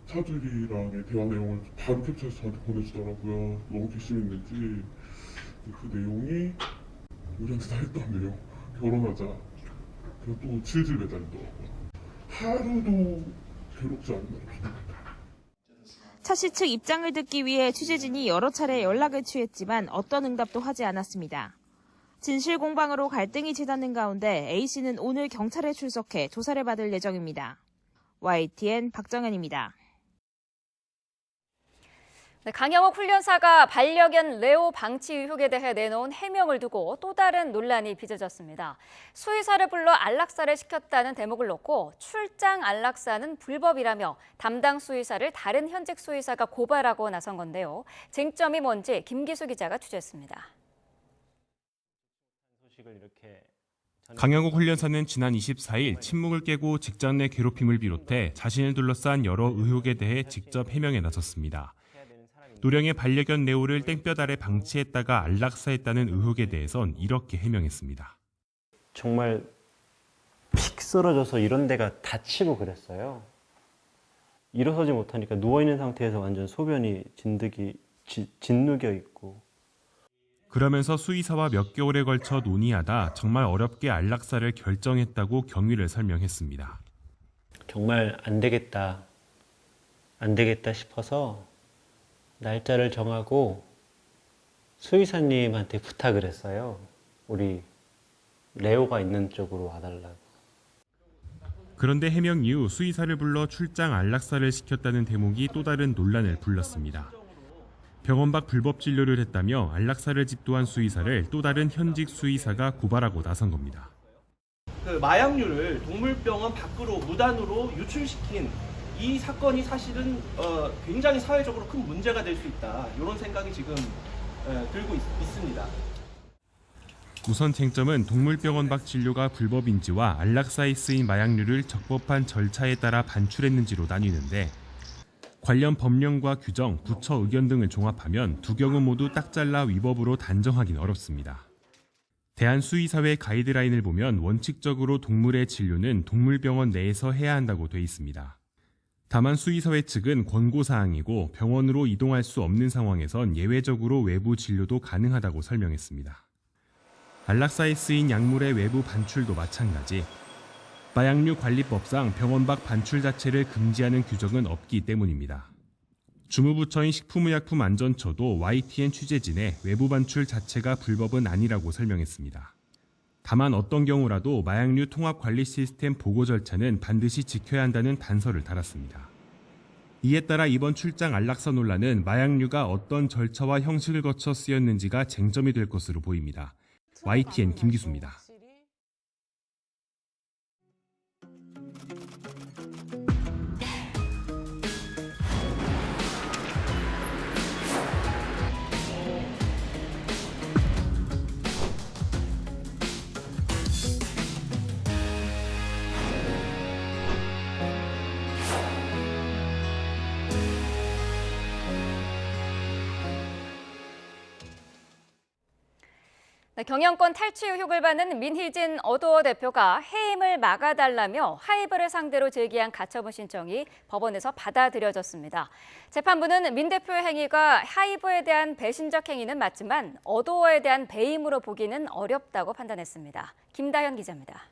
차들이랑의 대화 내용을 바로 캡처해서 저한테 보내주더라고요. 너무 괘씸했는지. 그 내용이 우리한테 다 했다네요. 결혼하자. 그리고 또 질질 매달리더라고요. 하루도 괴롭지 않는 날입니다.
차 씨 측 입장을 듣기 위해 취재진이 여러 차례 연락을 취했지만 어떤 응답도 하지 않았습니다. 진실 공방으로 갈등이 치닫는 가운데 A씨는 오늘 경찰에 출석해 조사를 받을 예정입니다. YTN 박정현입니다.
강영욱 훈련사가 반려견 레오 방치 의혹에 대해 내놓은 해명을 두고 또 다른 논란이 빚어졌습니다. 수의사를 불러 안락사를 시켰다는 대목을 놓고 출장 안락사는 불법이라며 담당 수의사를 다른 현직 수의사가 고발하고 나선 건데요. 쟁점이 뭔지 김기수 기자가 취재했습니다.
강영욱 훈련사는 지난 24일 침묵을 깨고 직장 내 괴롭힘을 비롯해 자신을 둘러싼 여러 의혹에 대해 직접 해명에 나섰습니다. 노령의 반려견 레오를 땡볕 아래 방치했다가 안락사했다는 의혹에 대해선 이렇게 해명했습니다.
정말 픽 쓰러져서 이런 데가 다치고 그랬어요. 일어서지 못하니까 누워있는 상태에서 완전 소변이 짓누겨 있고.
그러면서 수의사와 몇 개월에 걸쳐 논의하다 정말 어렵게 안락사를 결정했다고 경위를 설명했습니다.
정말 안 되겠다 싶어서 날짜를 정하고 수의사님한테 부탁을 했어요. 우리 레오가 있는 쪽으로 와달라고.
그런데 해명 이후 수의사를 불러 출장 안락사를 시켰다는 대목이 또 다른 논란을 불렀습니다. 병원 밖 불법 진료를 했다며 안락사를 집도한 수의사를 또 다른 현직 수의사가 고발하고 나선 겁니다.
그 마약류를 동물병원 밖으로 무단으로 유출시킨 이 사건이 사실은 굉장히 사회적으로 큰 문제가 될 수 있다. 이런 생각이 지금 들고 있습니다.
우선 쟁점은 동물병원 밖 진료가 불법인지와 안락사에 쓰인 마약류를 적법한 절차에 따라 반출했는지로 나뉘는데 관련 법령과 규정, 부처 의견 등을 종합하면 두 경우 모두 딱 잘라 위법으로 단정하긴 어렵습니다. 대한수의사회 가이드라인을 보면 원칙적으로 동물의 진료는 동물병원 내에서 해야 한다고 돼 있습니다. 다만 수의사회 측은 권고사항이고 병원으로 이동할 수 없는 상황에선 예외적으로 외부 진료도 가능하다고 설명했습니다. 안락사에 쓰인 약물의 외부 반출도 마찬가지. 마약류 관리법상 병원 밖 반출 자체를 금지하는 규정은 없기 때문입니다. 주무부처인 식품의약품안전처도 YTN 취재진에 외부 반출 자체가 불법은 아니라고 설명했습니다. 다만 어떤 경우라도 마약류 통합관리 시스템 보고 절차는 반드시 지켜야 한다는 단서를 달았습니다. 이에 따라 이번 출장 안락사 논란은 마약류가 어떤 절차와 형식을 거쳐 쓰였는지가 쟁점이 될 것으로 보입니다. YTN 김기수입니다.
경영권 탈취 의혹을 받는 민희진 어도어 대표가 해임을 막아달라며 하이브를 상대로 제기한 가처분 신청이 법원에서 받아들여졌습니다. 재판부는 민 대표의 행위가 하이브에 대한 배신적 행위는 맞지만 어도어에 대한 배임으로 보기는 어렵다고 판단했습니다. 김다현 기자입니다.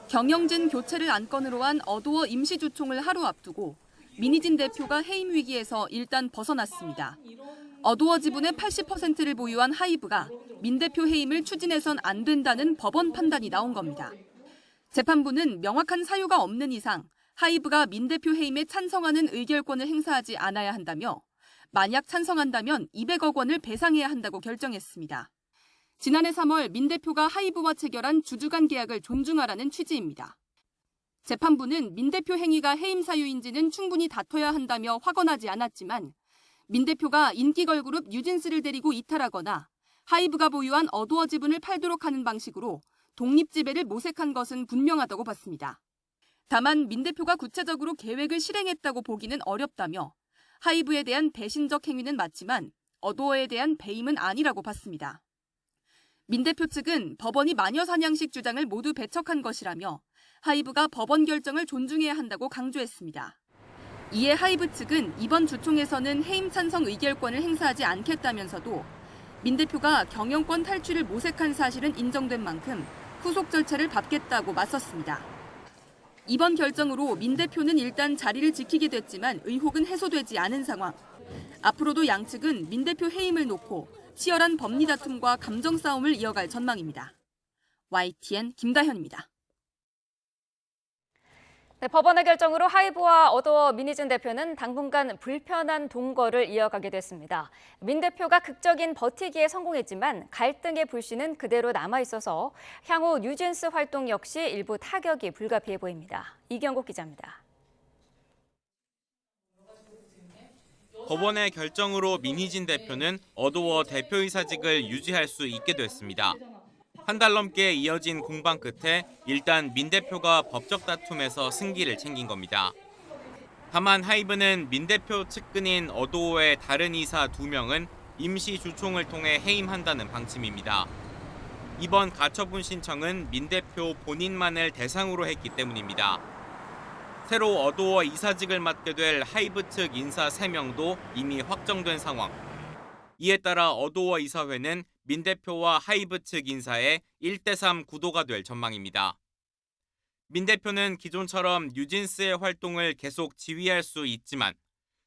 경영진 교체를 안건으로 한 어도어 임시주총을 하루 앞두고 민희진 대표가 해임 위기에서 일단 벗어났습니다. 어도어 지분의 80%를 보유한 하이브가 민 대표 해임을 추진해선 안 된다는 법원 판단이 나온 겁니다. 재판부는 명확한 사유가 없는 이상 하이브가 민 대표 해임에 찬성하는 의결권을 행사하지 않아야 한다며 만약 찬성한다면 200억 원을 배상해야 한다고 결정했습니다. 지난해 3월 민 대표가 하이브와 체결한 주주간 계약을 존중하라는 취지입니다. 재판부는 민 대표 행위가 해임 사유인지는 충분히 다퉈야 한다며 확언하지 않았지만 민 대표가 인기 걸그룹 뉴진스를 데리고 이탈하거나 하이브가 보유한 어도어 지분을 팔도록 하는 방식으로 독립지배를 모색한 것은 분명하다고 봤습니다. 다만 민 대표가 구체적으로 계획을 실행했다고 보기는 어렵다며 하이브에 대한 배신적 행위는 맞지만 어도어에 대한 배임은 아니라고 봤습니다. 민 대표 측은 법원이 마녀 사냥식 주장을 모두 배척한 것이라며 하이브가 법원 결정을 존중해야 한다고 강조했습니다. 이에 하이브 측은 이번 주총에서는 해임 찬성 의결권을 행사하지 않겠다면서도 민 대표가 경영권 탈취를 모색한 사실은 인정된 만큼 후속 절차를 밟겠다고 맞섰습니다. 이번 결정으로 민 대표는 일단 자리를 지키게 됐지만 의혹은 해소되지 않은 상황. 앞으로도 양측은 민 대표 해임을 놓고 치열한 법리 다툼과 감정 싸움을 이어갈 전망입니다. YTN 김다현입니다.
네, 법원의 결정으로 하이브와 어도어 민희진 대표는 당분간 불편한 동거를 이어가게 됐습니다. 민 대표가 극적인 버티기에 성공했지만 갈등의 불씨는 그대로 남아있어서 향후 뉴진스 활동 역시 일부 타격이 불가피해 보입니다. 이경국 기자입니다.
법원의 결정으로 민희진 대표는 어도어 대표이사직을 유지할 수 있게 됐습니다. 한 달 넘게 이어진 공방 끝에 일단 민 대표가 법적 다툼에서 승기를 챙긴 겁니다. 다만 하이브는 민 대표 측근인 어도어의 다른 이사 2명은 임시 주총을 통해 해임한다는 방침입니다. 이번 가처분 신청은 민 대표 본인만을 대상으로 했기 때문입니다. 새로 어도어 이사직을 맡게 될 하이브 측 인사 3명도 이미 확정된 상황. 이에 따라 어도어 이사회는 민 대표와 하이브 측 인사의 1대3 구도가 될 전망입니다. 민 대표는 기존처럼 뉴진스의 활동을 계속 지휘할 수 있지만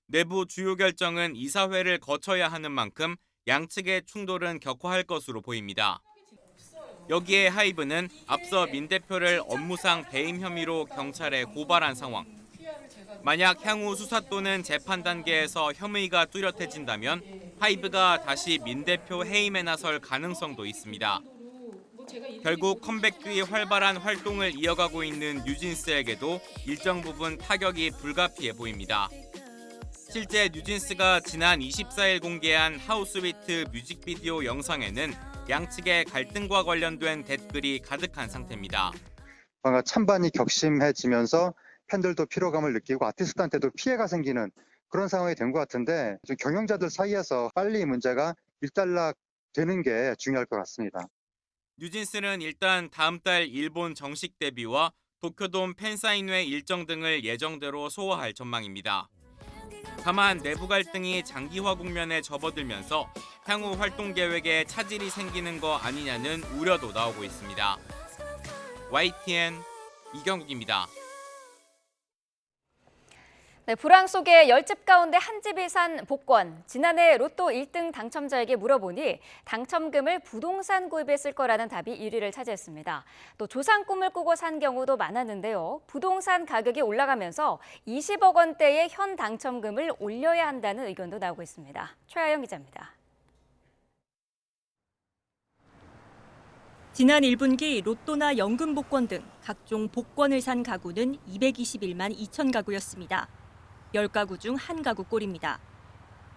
내부 주요 결정은 이사회를 거쳐야 하는 만큼 양측의 충돌은 격화할 것으로 보입니다. 여기에 하이브는 앞서 민 대표를 업무상 배임 혐의로 경찰에 고발한 상황. 만약 향후 수사 또는 재판 단계에서 혐의가 뚜렷해진다면 하이브가 다시 민 대표 해임에 나설 가능성도 있습니다. 결국 컴백 뒤 활발한 활동을 이어가고 있는 뉴진스에게도 일정 부분 타격이 불가피해 보입니다. 실제 뉴진스가 지난 24일 공개한 하우스위트 뮤직비디오 영상에는 양측의 갈등과 관련된 댓글이 가득한 상태입니다.
찬반이 격심해지면서 팬들도 피로감을 느끼고 아티스트한테도 피해가 생기는 그런 상황이 된 것 같은데 좀 경영자들 사이에서 빨리 이 문제가 일단락되는 게 중요할 것 같습니다.
뉴진스는 일단 다음 달 일본 정식 데뷔와 도쿄돔 팬사인회 일정 등을 예정대로 소화할 전망입니다. 다만 내부 갈등이 장기화 국면에 접어들면서 향후 활동 계획에 차질이 생기는 거 아니냐는 우려도 나오고 있습니다. YTN 이경국입니다.
네, 불황 속에 10집 가운데 한 집이 산 복권. 지난해 로또 1등 당첨자에게 물어보니 당첨금을 부동산 구입에 쓸 거라는 답이 1위를 차지했습니다. 또 조상 꿈을 꾸고 산 경우도 많았는데요. 부동산 가격이 올라가면서 20억 원대의 현 당첨금을 올려야 한다는 의견도 나오고 있습니다. 최하영 기자입니다.
지난 1분기 로또나 연금 복권 등 각종 복권을 산 가구는 221만 2천 가구였습니다. 10가구 중 1가구 꼴입니다.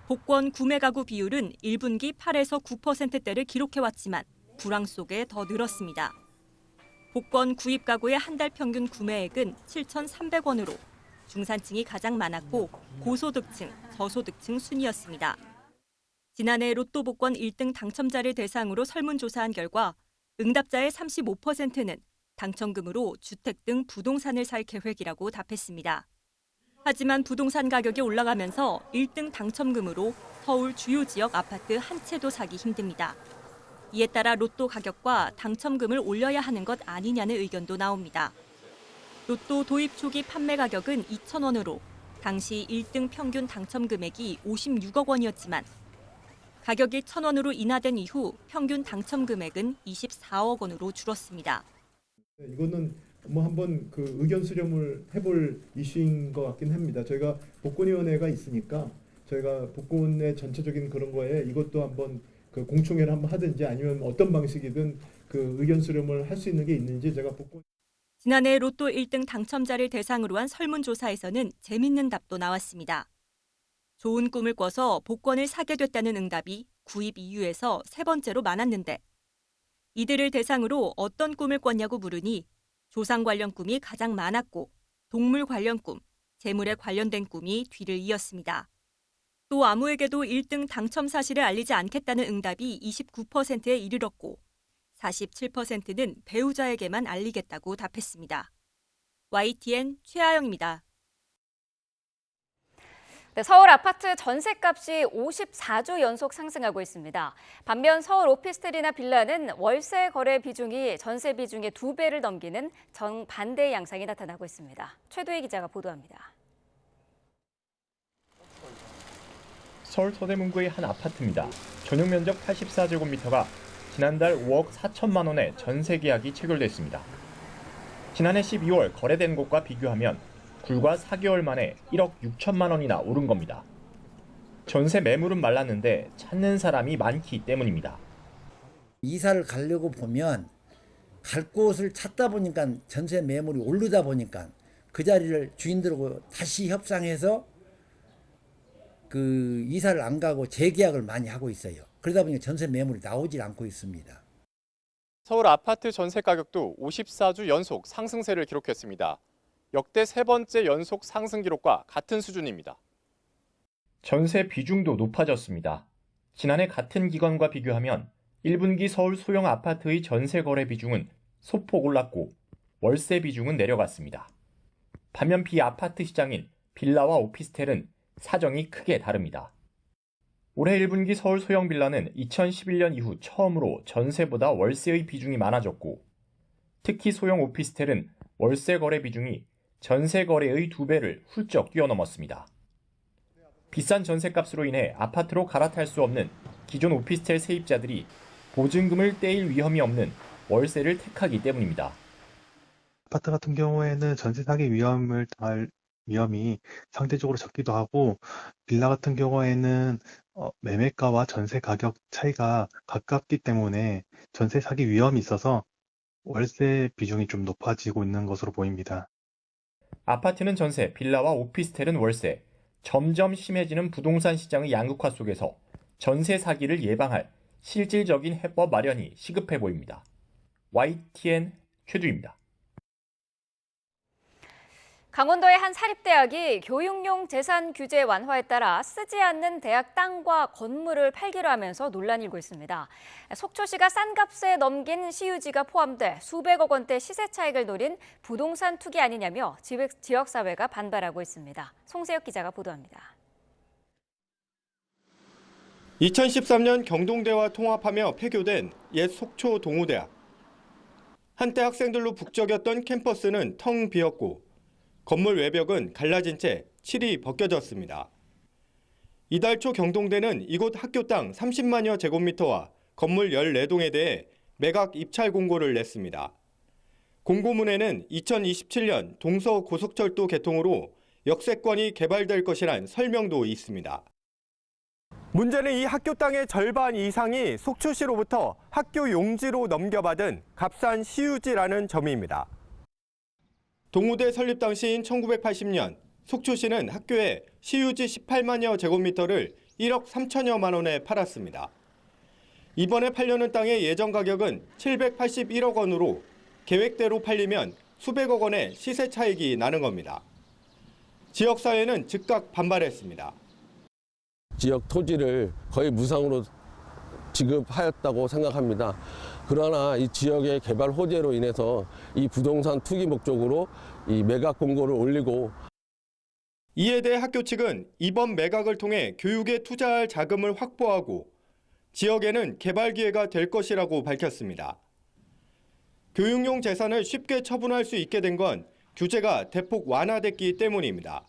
복권 구매 가구 비율은 1분기 8에서 9%대를 기록해왔지만 불황 속에 더 늘었습니다. 복권 구입 가구의 한 달 평균 구매액은 7,300원으로 중산층이 가장 많았고 고소득층, 저소득층 순이었습니다. 지난해 로또 복권 1등 당첨자를 대상으로 설문조사한 결과 응답자의 35%는 당첨금으로 주택 등 부동산을 살 계획이라고 답했습니다. 하지만 부동산 가격이 올라가면서 1등 당첨금으로 서울 주요 지역 아파트 한 채도 사기 힘듭니다. 이에 따라 로또 가격과 당첨금을 올려야 하는 것 아니냐는 의견도 나옵니다. 로또 도입 초기 판매 가격은 2,000원으로 당시 1등 평균 당첨 금액이 56억 원이었지만 가격이 1,000원으로 인하된 이후 평균 당첨 금액은 24억 원으로 줄었습니다.
이거는 한번 그 의견 수렴을 해볼 이슈인 것 같긴 합니다. 저희가 복권위원회가 있으니까 저희가 복권의 전체적인 그런 거에 이것도 한번 그 공청회를 한번 하든지 아니면 어떤 방식이든 그 의견 수렴을 할 수 있는 게 있는지 제가 복권.
지난해 로또 1등 당첨자를 대상으로 한 설문조사에서는 재밌는 답도 나왔습니다. 좋은 꿈을 꿔서 복권을 사게 됐다는 응답이 구입 이유에서 3번째로 많았는데 이들을 대상으로 어떤 꿈을 꿨냐고 물으니 조상 관련 꿈이 가장 많았고 동물 관련 꿈, 재물에 관련된 꿈이 뒤를 이었습니다. 또 아무에게도 1등 당첨 사실을 알리지 않겠다는 응답이 29%에 이르렀고 47%는 배우자에게만 알리겠다고 답했습니다. YTN 최아영입니다.
네, 서울 아파트 전셋값이 54주 연속 상승하고 있습니다. 반면 서울 오피스텔이나 빌라는 월세 거래 비중이 전세 비중의 2배를 넘기는 정반대의 양상이 나타나고 있습니다. 최도희 기자가 보도합니다.
서울 서대문구의 한 아파트입니다. 전용 면적 84제곱미터가 지난달 5억 4천만 원의 전세 계약이 체결됐습니다. 지난해 12월 거래된 곳과 비교하면 불과 4개월 만에 1억 6천만 원이나 오른 겁니다. 전세 매물은 말랐는데 찾는 사람이 많기 때문입니다.
이사를 가려고 보면 갈 곳을 찾다 보니까 전세 매물이 오르다 보니까 그 자리를 주인들하고 다시 협상해서 그 이사를 안 가고 재계약을 많이 하고 있어요. 그러다 보니까 전세 매물이 나오질 않고 있습니다.
서울 아파트 전세 가격도 54주 연속 상승세를 기록했습니다. 역대 세 번째 연속 상승 기록과 같은 수준입니다. 전세 비중도 높아졌습니다. 지난해 같은 기간과 비교하면 1분기 서울 소형 아파트의 전세 거래 비중은 소폭 올랐고 월세 비중은 내려갔습니다. 반면 비아파트 시장인 빌라와 오피스텔은 사정이 크게 다릅니다. 올해 1분기 서울 소형 빌라는 2011년 이후 처음으로 전세보다 월세의 비중이 많아졌고 특히 소형 오피스텔은 월세 거래 비중이 전세 거래의 2배를 훌쩍 뛰어넘었습니다. 비싼 전세값으로 인해 아파트로 갈아탈 수 없는 기존 오피스텔 세입자들이 보증금을 떼일 위험이 없는 월세를 택하기 때문입니다.
아파트 같은 경우에는 전세 사기 위험이 상대적으로 적기도 하고 빌라 같은 경우에는 매매가와 전세 가격 차이가 가깝기 때문에 전세 사기 위험이 있어서 월세 비중이 좀 높아지고 있는 것으로 보입니다.
아파트는 전세, 빌라와 오피스텔은 월세, 점점 심해지는 부동산 시장의 양극화 속에서 전세 사기를 예방할 실질적인 해법 마련이 시급해 보입니다. YTN 최두입니다.
강원도의 한 사립대학이 교육용 재산 규제 완화에 따라 쓰지 않는 대학 땅과 건물을 팔기로 하면서 논란이 일고 있습니다. 속초시가 싼 값에 넘긴 시유지가 포함돼 수백억 원대 시세 차익을 노린 부동산 투기 아니냐며 지역사회가 반발하고 있습니다. 송세혁 기자가 보도합니다.
2013년 경동대와 통합하며 폐교된 옛 속초 동우대학. 한때 학생들로 북적였던 캠퍼스는 텅 비었고 건물 외벽은 갈라진 채 칠이 벗겨졌습니다. 이달 초 경동대는 이곳 학교 땅 30만여 제곱미터와 건물 14동에 대해 매각 입찰 공고를 냈습니다. 공고문에는 2027년 동서고속철도 개통으로 역세권이 개발될 것이란 설명도 있습니다. 문제는 이 학교 땅의 절반 이상이 속초시로부터 학교 용지로 넘겨받은 값싼 시유지라는 점입니다. 동우대 설립 당시인 1980년 속초시는 학교에 시유지 18만여 제곱미터를 1억 3천여만 원에 팔았습니다. 이번에 팔려는 땅의 예정 가격은 781억 원으로 계획대로 팔리면 수백억 원의 시세 차익이 나는 겁니다. 지역사회는 즉각 반발했습니다.
지역 토지를 거의 무상으로 지급하였다고 생각합니다. 그러나 이 지역의 개발 호재로 인해서 이 부동산 투기 목적으로 이 매각 공고를 올리고
이에 대해 학교 측은 이번 매각을 통해 교육에 투자할 자금을 확보하고 지역에는 개발 기회가 될 것이라고 밝혔습니다. 교육용 재산을 쉽게 처분할 수 있게 된 건 규제가 대폭 완화됐기 때문입니다.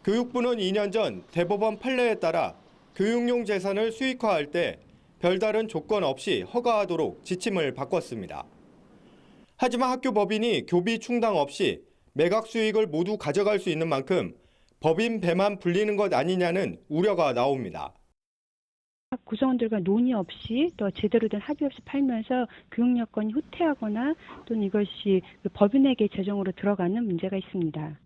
교육부는 2년 전 대법원 판례에 따라 교육용 재산을 수익화할 때 별다른 조건 없이 허가하도록 지침을 바꿨습니다. 하지만 학교 법인이 교비 충당 없이 매각 수익을 모두 가져갈 수 있는 만큼 법인 배만 불리는 것 아니냐는 우려가 나옵니다.
구성원들과 논의 없이 또 제대로 된 합의 없이 팔면서 교육 여건이 후퇴하거나 또는 이것이 법인에게 재정으로 들어가는 문제가 있습니다.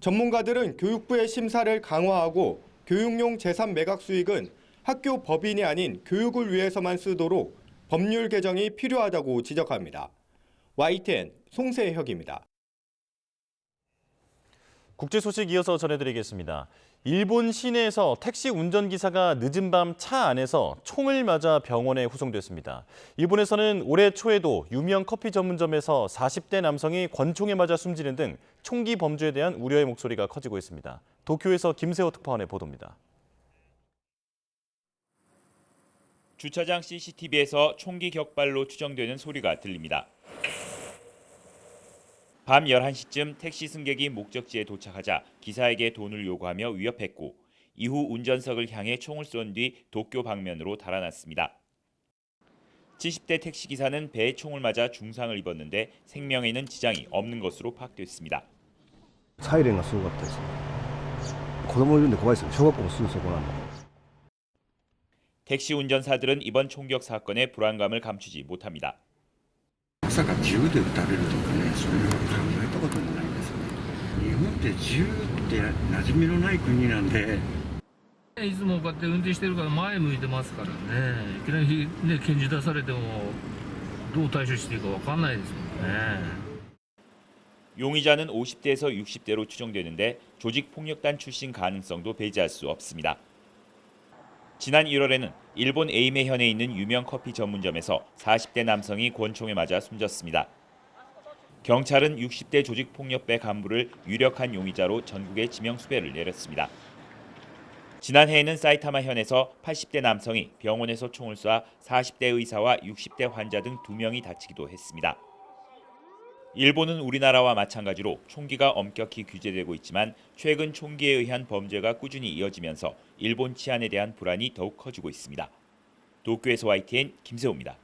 전문가들은 교육부의 심사를 강화하고 교육용 재산 매각 수익은 학교 법인이 아닌 교육을 위해서만 쓰도록 법률 개정이 필요하다고 지적합니다. YTN 송세혁입니다.
국제 소식 이어서 전해드리겠습니다. 일본 시내에서 택시 운전기사가 늦은 밤 차 안에서 총을 맞아 병원에 후송됐습니다. 일본에서는 올해 초에도 유명 커피 전문점에서 40대 남성이 권총에 맞아 숨지는 등 총기 범죄에 대한 우려의 목소리가 커지고 있습니다. 도쿄에서 김세호 특파원의 보도입니다.
주차장 CCTV에서 총기 격발로 추정되는 소리가 들립니다. 밤 11시쯤 택시 승객이 목적지에 도착하자 기사에게 돈을 요구하며 위협했고 이후 운전석을 향해 총을 쏜 뒤 도쿄 방면으로 달아났습니다. 70대 택시기사는 배에 총을 맞아 중상을 입었는데 생명에는 지장이 없는 것으로 파악됐습니다.
サイレンがすごかったですね。子供いるんで怖いですよ。小学校もすぐそこなんで。
택시 운전사들은 이번 총격 사건에 불안감을 감추지 못합니다.
まさか銃で撃たれるとかね、そういうのは考えたこともないですね。日本って銃って馴染みのない国なんで。
いつもこうやって運転してるから前向いてますからね。いきなりね拳銃出されてもどう対処していいか分かんないですもんね.
용의자는 50대에서 60대로 추정되는데 조직폭력단 출신 가능성도 배제할 수 없습니다. 지난 1월에는 일본 에이메현에 있는 유명 커피 전문점에서 40대 남성이 권총에 맞아 숨졌습니다. 경찰은 60대 조직폭력배 간부를 유력한 용의자로 전국에 지명 수배를 내렸습니다. 지난해에는 사이타마현에서 80대 남성이 병원에서 총을 쏴 40대 의사와 60대 환자 등 2명이 다치기도 했습니다. 일본은 우리나라와 마찬가지로 총기가 엄격히 규제되고 있지만 최근 총기에 의한 범죄가 꾸준히 이어지면서 일본 치안에 대한 불안이 더욱 커지고 있습니다. 도쿄에서 YTN 김세호입니다.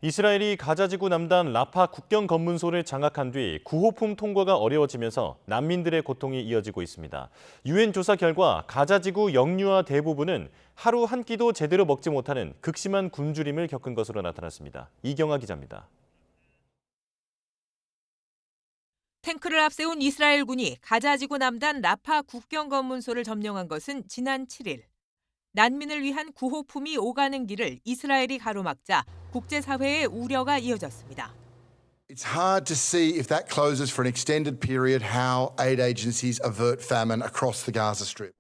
이스라엘이 가자지구 남단 라파 국경 검문소를 장악한 뒤 구호품 통과가 어려워지면서 난민들의 고통이 이어지고 있습니다. 유엔 조사 결과 가자지구 영유아 대부분은 하루 한 끼도 제대로 먹지 못하는 극심한 굶주림을 겪은 것으로 나타났습니다. 이경아 기자입니다.
탱크를 앞세운 이스라엘군이 가자지구 남단 라파 국경 검문소를 점령한 것은 지난 7일. 난민을 위한 구호품이 오가는 길을 이스라엘이 가로막자 국제사회의 우려가 이어졌습니다.
It's hard to see if that closes for an extended period how aid agencies avert famine across the Gaza Strip.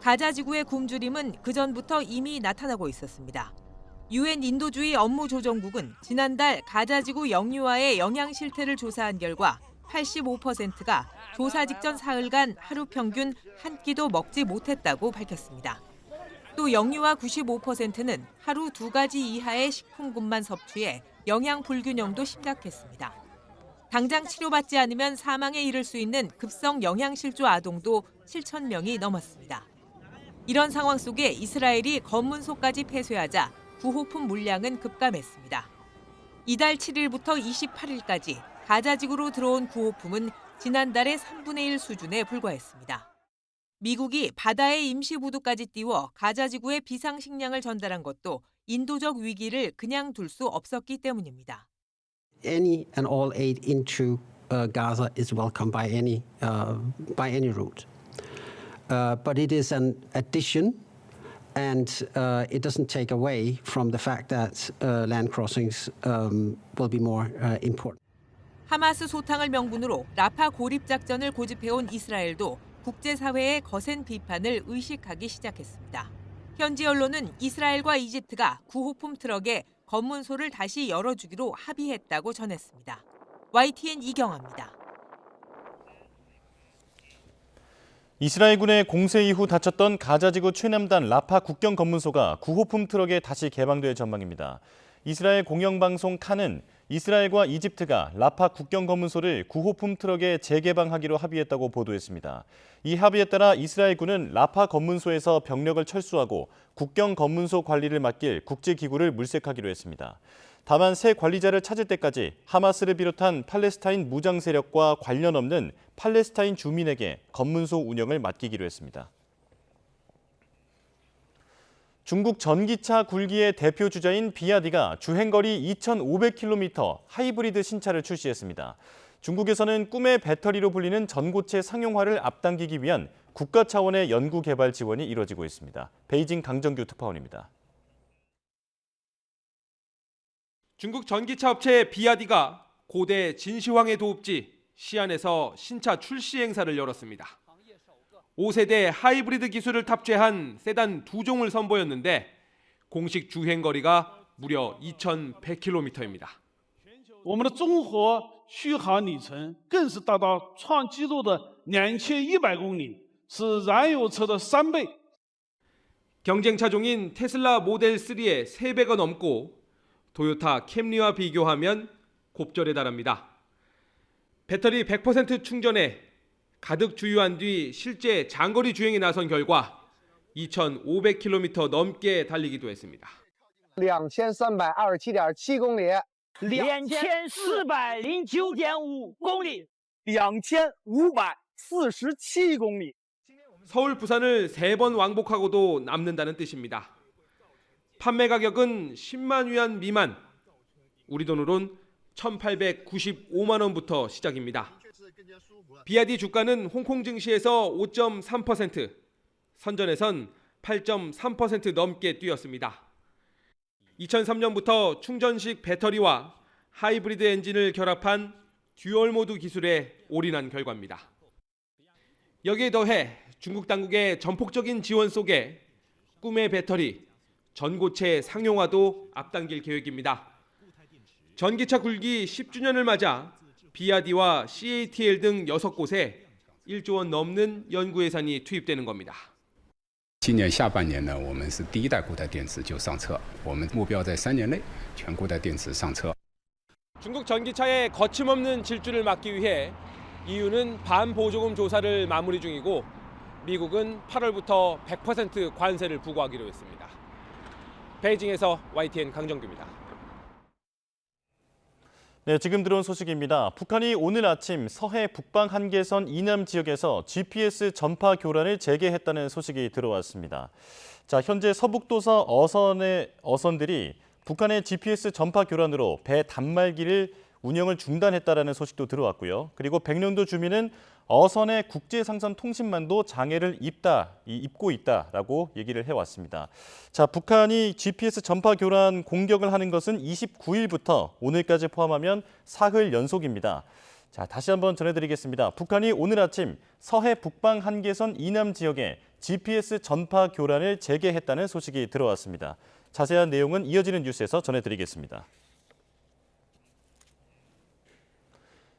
가자지구의 굶주림은 그전부터 이미 나타나고 있었습니다. 유엔 인도주의 업무조정국은 지난달 가자지구 영유아의 영양 실태를 조사한 결과 85%가 조사 직전 사흘간 하루 평균 한 끼도 먹지 못했다고 밝혔습니다. 또 영유아 95%는 하루 2가지 이하의 식품군만 섭취해 영양 불균형도 심각했습니다. 당장 치료받지 않으면 사망에 이를 수 있는 급성 영양실조 아동도 7천 명이 넘었습니다. 이런 상황 속에 이스라엘이 검문소까지 폐쇄하자 구호품 물량은 급감했습니다. 이달 7일부터 28일까지 가자지구로 들어온 구호품은 지난달의 3분의 1 수준에 불과했습니다. 미국이 바다에 임시부두까지 띄워 가자지구에 비상식량을 전달한 것도 인도적 위기를 그냥 둘 수 없었기 때문입니다.
Any and all aid into Gaza is welcome by any route, but it is an addition, and it doesn't take away from the fact that land crossings will be more important.
하마스 소탕을 명분으로 라파 고립 작전을 고집해온 이스라엘도 국제사회의 거센 비판을 의식하기 시작했습니다. 현지 언론은 이스라엘과 이집트가 구호품 트럭에 검문소를 다시 열어주기로 합의했다고 전했습니다. YTN 이경아입니다.
이스라엘군의 공세 이후 닫혔던 가자지구 최남단 라파 국경 검문소가 구호품 트럭에 다시 개방될 전망입니다. 이스라엘 공영방송 칸은 이스라엘과 이집트가 라파 국경 검문소를 구호품 트럭에 재개방하기로 합의했다고 보도했습니다. 이 합의에 따라 이스라엘군은 라파 검문소에서 병력을 철수하고 국경 검문소 관리를 맡길 국제기구를 물색하기로 했습니다. 다만 새 관리자를 찾을 때까지 하마스를 비롯한 팔레스타인 무장 세력과 관련 없는 팔레스타인 주민에게 검문소 운영을 맡기기로 했습니다. 중국 전기차 굴기의 대표 주자인 비아디가 주행거리 2,500km 하이브리드 신차를 출시했습니다. 중국에서는 꿈의 배터리로 불리는 전고체 상용화를 앞당기기 위한 국가 차원의 연구 개발 지원이 이뤄지고 있습니다. 베이징 강정규 특파원입니다.
중국 전기차 업체 비아디가 고대 진시황의 도읍지
시안에서 신차 출시 행사를 열었습니다. 5세대 하이브리드 기술을 탑재한 세단 2종을 선보였는데 공식 주행거리가 무려 2,100km입니다.
我们的综合续航里程更是达到创纪录的2100公里，是燃油车的3倍。
경쟁 차종인 테슬라 모델 3의 3배가 넘고 토요타 캠리와 비교하면 곱절에 달합니다. 배터리 100% 충전에 가득 주유한 뒤 실제 장거리 주행에 나선 결과 2,500km 넘게 달리기도 했습니다.
2327.7公里 2409.5公里 2547公里
서울 부산을 3번 왕복하고도 남는다는 뜻입니다. 판매 가격은 10만 위안 미만, 우리 돈으론 1,895만 원부터 시작입니다. 비아디 주가는 홍콩 증시에서 5.3%, 선전에선 8.3% 넘게 뛰었습니다. 2003년부터 충전식 배터리와 하이브리드 엔진을 결합한 듀얼 모드 기술에 올인한 결과입니다. 여기에 더해 중국 당국의 전폭적인 지원 속에 꿈의 배터리, 전고체 상용화도 앞당길 계획입니다. 전기차 굴기 10주년을 맞아 비아디와 CATL 등 6곳에 1조 원 넘는 연구 예산이 투입되는 겁니다.
今年下半年呢，我们是第一代固态电池就上车，我们目标在3年内全固态电池上车。
중국 전기차의 거침없는 질주를 막기 위해 EU는 반보조금 조사를 마무리 중이고 미국은 8월부터 100% 관세를 부과하기로 했습니다. 베이징에서 YTN 강정규입니다.
네, 지금 들어온 소식입니다. 북한이 오늘 아침 서해 북방 한계선 이남 지역에서 GPS 전파 교란을 재개했다는 소식이 들어왔습니다. 자, 현재 서북도서 어선들이 북한의 GPS 전파 교란으로 배 단말기를 운영을 중단했다라는 소식도 들어왔고요. 그리고 백령도 주민은 어선의 국제상선 통신망도 장애를 입고 있다라고 얘기를 해왔습니다. 자, 북한이 GPS 전파 교란 공격을 하는 것은 29일부터 오늘까지 포함하면 사흘 연속입니다. 자, 다시 한번 전해드리겠습니다. 북한이 오늘 아침 서해 북방 한계선 이남 지역에 GPS 전파 교란을 재개했다는 소식이 들어왔습니다. 자세한 내용은 이어지는 뉴스에서 전해드리겠습니다.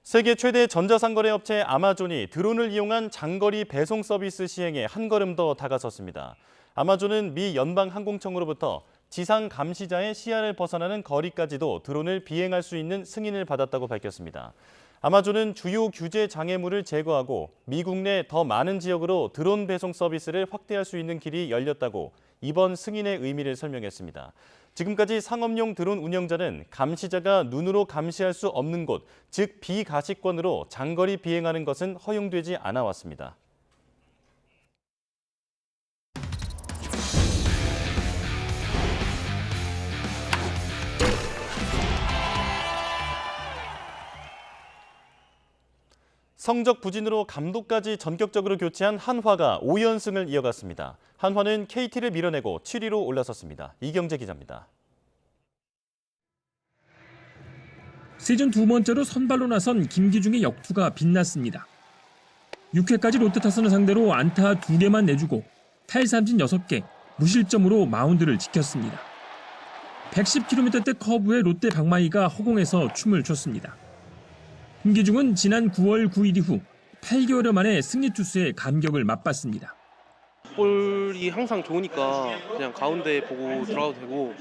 세계 최대 전자상거래 업체 아마존이 드론을 이용한 장거리 배송 서비스 시행에 한 걸음 더 다가섰습니다. 아마존은 미 연방항공청으로부터 지상 감시자의 시야를 벗어나는 거리까지도 드론을 비행할 수 있는 승인을 받았다고 밝혔습니다. 아마존은 주요 규제 장애물을 제거하고 미국 내 더 많은 지역으로 드론 배송 서비스를 확대할 수 있는 길이 열렸다고 이번 승인의 의미를 설명했습니다. 지금까지 상업용 드론 운영자는 감시자가 눈으로 감시할 수 없는 곳, 즉 비가시권으로 장거리 비행하는 것은 허용되지 않아 왔습니다. 성적 부진으로 감독까지 전격적으로 교체한 한화가 5연승을 이어갔습니다. 한화는 KT를 밀어내고 7위로 올라섰습니다. 이경재 기자입니다.
시즌 두 번째로 선발로 나선 김기중의 역투가 빛났습니다. 6회까지 롯데 타선을 상대로 안타 2개만 내주고 탈삼진 6개, 무실점으로 마운드를 지켰습니다. 110km대 커브에 롯데 박마이가 허공에서 춤을 췄습니다. 김기중은 지난 9월 9일 이후 8개월 만에 승리 투수의 감격을 맛봤습니다.
볼이 항상 좋으니까 그냥 가운데 보고 들어가도 되고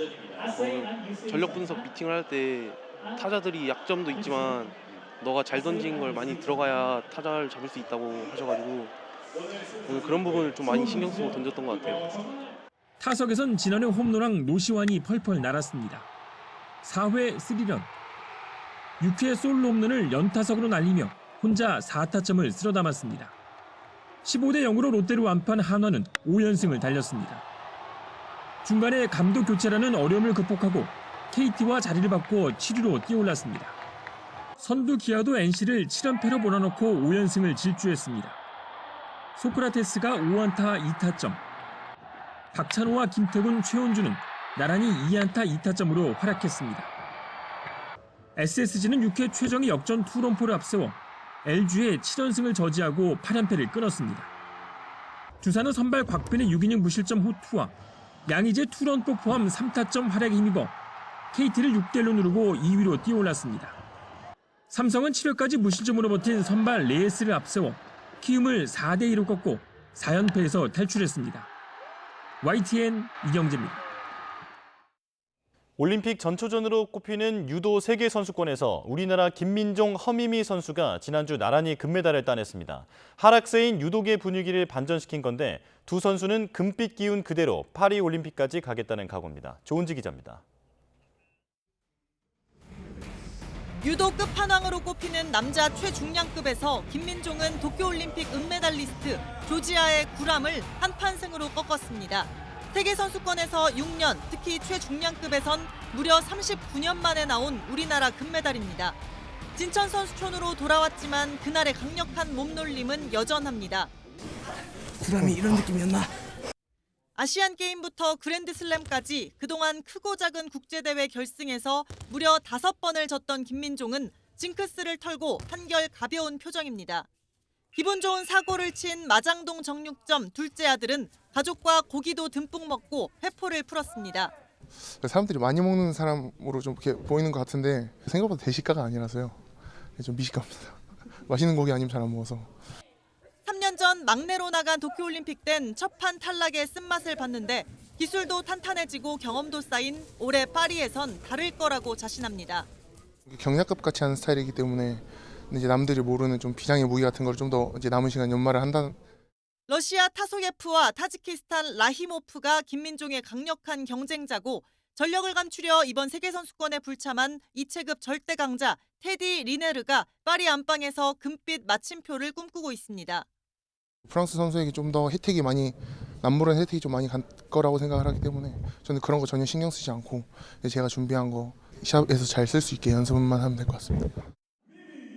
전력 분석 미팅을 할 때 타자들이 약점도 있지만 너가 잘 던진 걸 많이 들어가야 타자를 잡을 수 있다고 하셔가지고 오늘 그런 부분을 좀 많이 신경 쓰고 던졌던 것 같아요.
타석에선 지난해 홈런왕 노시환이 펄펄 날았습니다. 4회 3런, 6회 솔로 홈런을 연타석으로 날리며 혼자 4타점을 쓸어 담았습니다. 15대 0으로 롯데를 완파한 한화는 5연승을 달렸습니다. 중간에 감독 교체라는 어려움을 극복하고 KT와 자리를 바꿔 7위로 뛰어올랐습니다. 선두 기아도 NC를 7연패로 몰아넣고 5연승을 질주했습니다. 소크라테스가 5안타 2타점, 박찬호와 김태군, 최원주는 나란히 2안타 2타점으로 활약했습니다. SSG는 6회 최정의 역전 투런포를 앞세워 LG의 7연승을 저지하고 8연패를 끊었습니다. 두산은 선발 곽빈의 6이닝 무실점 호투와 양의재 투런포 포함 3타점 활약에 힘입어 KT를 6대1로 누르고 2위로 뛰어올랐습니다. 삼성은 7회까지 무실점으로 버틴 선발 레이스를 앞세워 키움을 4대2로 꺾고 4연패에서 탈출했습니다. YTN 이경재입니다.
올림픽 전초전으로 꼽히는 유도 세계선수권에서 우리나라 김민종, 허미미 선수가 지난주 나란히 금메달을 따냈습니다. 하락세인 유도계 분위기를 반전시킨 건데 두 선수는 금빛 기운 그대로 파리올림픽까지 가겠다는 각오입니다. 조은지 기자입니다.
유도 끝판왕으로 꼽히는 남자 최중량급에서 김민종은 도쿄올림픽 은메달리스트 조지아의 구람을 한판승으로 꺾었습니다. 세계선수권에서 6년, 특히 최중량급에선 무려 39년 만에 나온 우리나라 금메달입니다. 진천선수촌으로 돌아왔지만 그날의 강력한 몸놀림은 여전합니다.
구람이 이런 느낌이었나?
아시안게임부터 그랜드슬램까지 그동안 크고 작은 국제대회 결승에서 무려 5번을 졌던 김민종은 징크스를 털고 한결 가벼운 표정입니다. 기분 좋은 사고를 친 마장동 정육점 둘째 아들은 가족과 고기도 듬뿍 먹고 회포를 풀었습니다.
사람들이 많이 먹는 사람으로 좀 이렇게 보이는 것 같은데 생각보다 대식가가 아니라서요. 좀 미식갑니다. 맛있는 고기 아니면 잘 안 먹어서.
3년 전 막내로 나간 도쿄올림픽 땐 첫판 탈락의 쓴맛을 봤는데 기술도 탄탄해지고 경험도 쌓인 올해 파리에선 다를 거라고 자신합니다.
경량급 같이 하는 스타일이기 때문에 이제 남들이 모르는 좀 비장의 무기 같은 걸 좀 더 이제 남은 시간 연말을 한다는.
러시아 타소예프와 타지키스탄 라히모프가 김민종의 강력한 경쟁자고 전력을 감추려 이번 세계선수권에 불참한 이체급 절대 강자 테디 리네르가 파리 안방에서 금빛 마침표를 꿈꾸고 있습니다.
프랑스 선수에게 좀 더 남무른 혜택이 좀 많이 갈 거라고 생각을 하기 때문에 저는 그런 거 전혀 신경 쓰지 않고 제가 준비한 거 샵에서 잘 쓸 수 있게 연습만 하면 될 것 같습니다.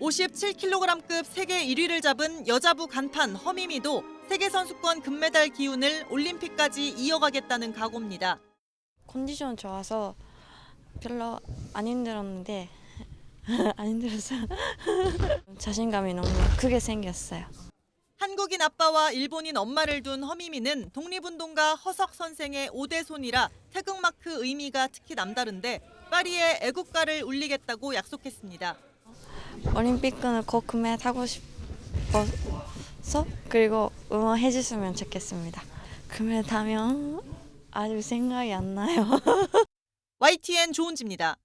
57kg급 세계 1위를 잡은 여자부 간판 허미미도 세계선수권 금메달 기운을 올림픽까지 이어가겠다는 각오입니다.
컨디션 좋아서 별로 안 힘들었는데 안 힘들었어요. 자신감이 너무 크게 생겼어요.
한국인 아빠와 일본인 엄마를 둔 허미미는 독립운동가 허석 선생의 5대손이라 태극마크 의미가 특히 남다른데 파리에 애국가를 울리겠다고 약속했습니다.
올림픽은 꼭 금메달 하고 싶어서 그리고 응원해 주시면 좋겠습니다. 금메달 하면 아직 생각이 안 나요.
YTN 조은지입니다.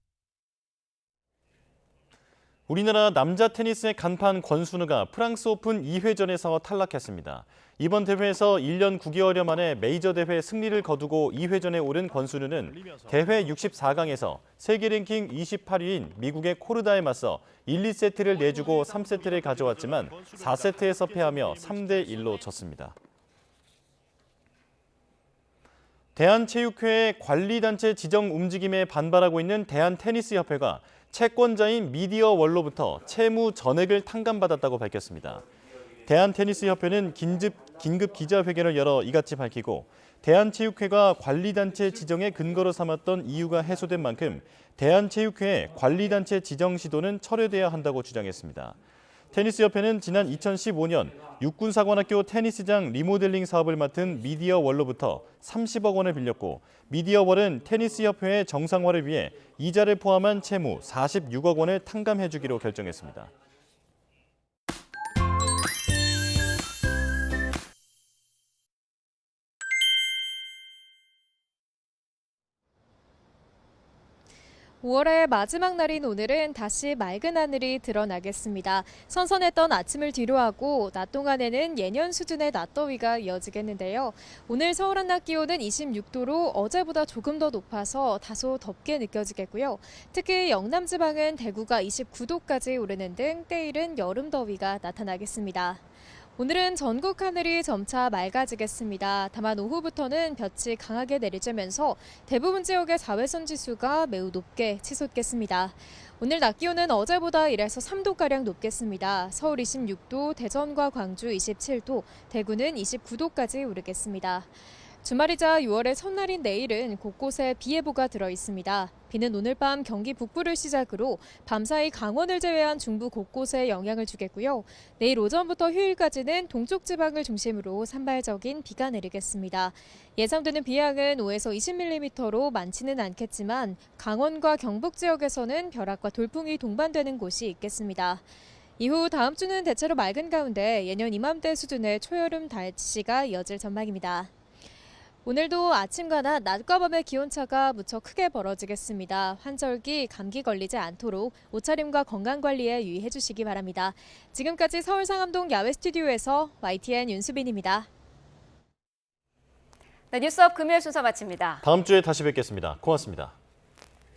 우리나라 남자 테니스의 간판 권순우가 프랑스 오픈 2회전에서 탈락했습니다. 이번 대회에서 1년 9개월여 만에 메이저 대회 승리를 거두고 2회전에 오른 권순우는 대회 64강에서 세계 랭킹 28위인 미국의 코르다에 맞서 1, 2세트를 내주고 3세트를 가져왔지만 4세트에서 패하며 3대1로 졌습니다. 대한체육회의 관리단체 지정 움직임에 반발하고 있는 대한테니스협회가 채권자인 미디어월로부터 채무 전액을 탕감받았다고 밝혔습니다. 대한테니스협회는 긴급 기자회견을 열어 이같이 밝히고 대한체육회가 관리단체 지정의 근거로 삼았던 이유가 해소된 만큼 대한체육회의 관리단체 지정 시도는 철회돼야 한다고 주장했습니다. 테니스협회는 지난 2015년 육군사관학교 테니스장 리모델링 사업을 맡은 미디어월로부터 30억 원을 빌렸고 미디어월은 테니스협회의 정상화를 위해 이자를 포함한 채무 46억 원을 탕감해 주기로 결정했습니다.
(5월의) 마지막 날인 오늘은 다시 맑은 하늘이 드러나겠습니다. 선선했던 아침을 뒤로하고 낮 동안에는 예년 수준의 낮더위가 이어지겠는데요. 오늘 서울 한낮 기온은 26도로 어제보다 조금 더 높아서 다소 덥게 느껴지겠고요. 특히 영남 지방은 대구가 29도까지 오르는 등 때이른 여름 더위가 나타나겠습니다. 오늘은 전국 하늘이 점차 맑아지겠습니다. 다만 오후부터는 볕이 강하게 내리쬐면서 대부분 지역의 자외선 지수가 매우 높게 치솟겠습니다. 오늘 낮 기온은 어제보다 1에서 3도가량 높겠습니다. 서울 26도, 대전과 광주 27도, 대구는 29도까지 오르겠습니다. 주말이자 6월의 첫날인 내일은 곳곳에 비 예보가 들어 있습니다. 비는 오늘 밤 경기 북부를 시작으로 밤사이 강원을 제외한 중부 곳곳에 영향을 주겠고요. 내일 오전부터 휴일까지는 동쪽 지방을 중심으로 산발적인 비가 내리겠습니다. 예상되는 비양은 5에서 20mm로 많지는 않겠지만 강원과 경북 지역에서는 벼락과 돌풍이 동반되는 곳이 있겠습니다. 이후 다음 주는 대체로 맑은 가운데 예년 이맘때 수준의 초여름 날씨가 이어질 전망입니다. 오늘도 아침과 낮과 밤의 기온차가 무척 크게 벌어지겠습니다. 환절기, 감기 걸리지 않도록 옷차림과 건강관리에 유의해 주시기 바랍니다. 지금까지 서울 상암동 야외 스튜디오에서 YTN 윤수빈입니다.
네, 뉴스업 금요일 순서 마칩니다.
다음 주에 다시 뵙겠습니다. 고맙습니다.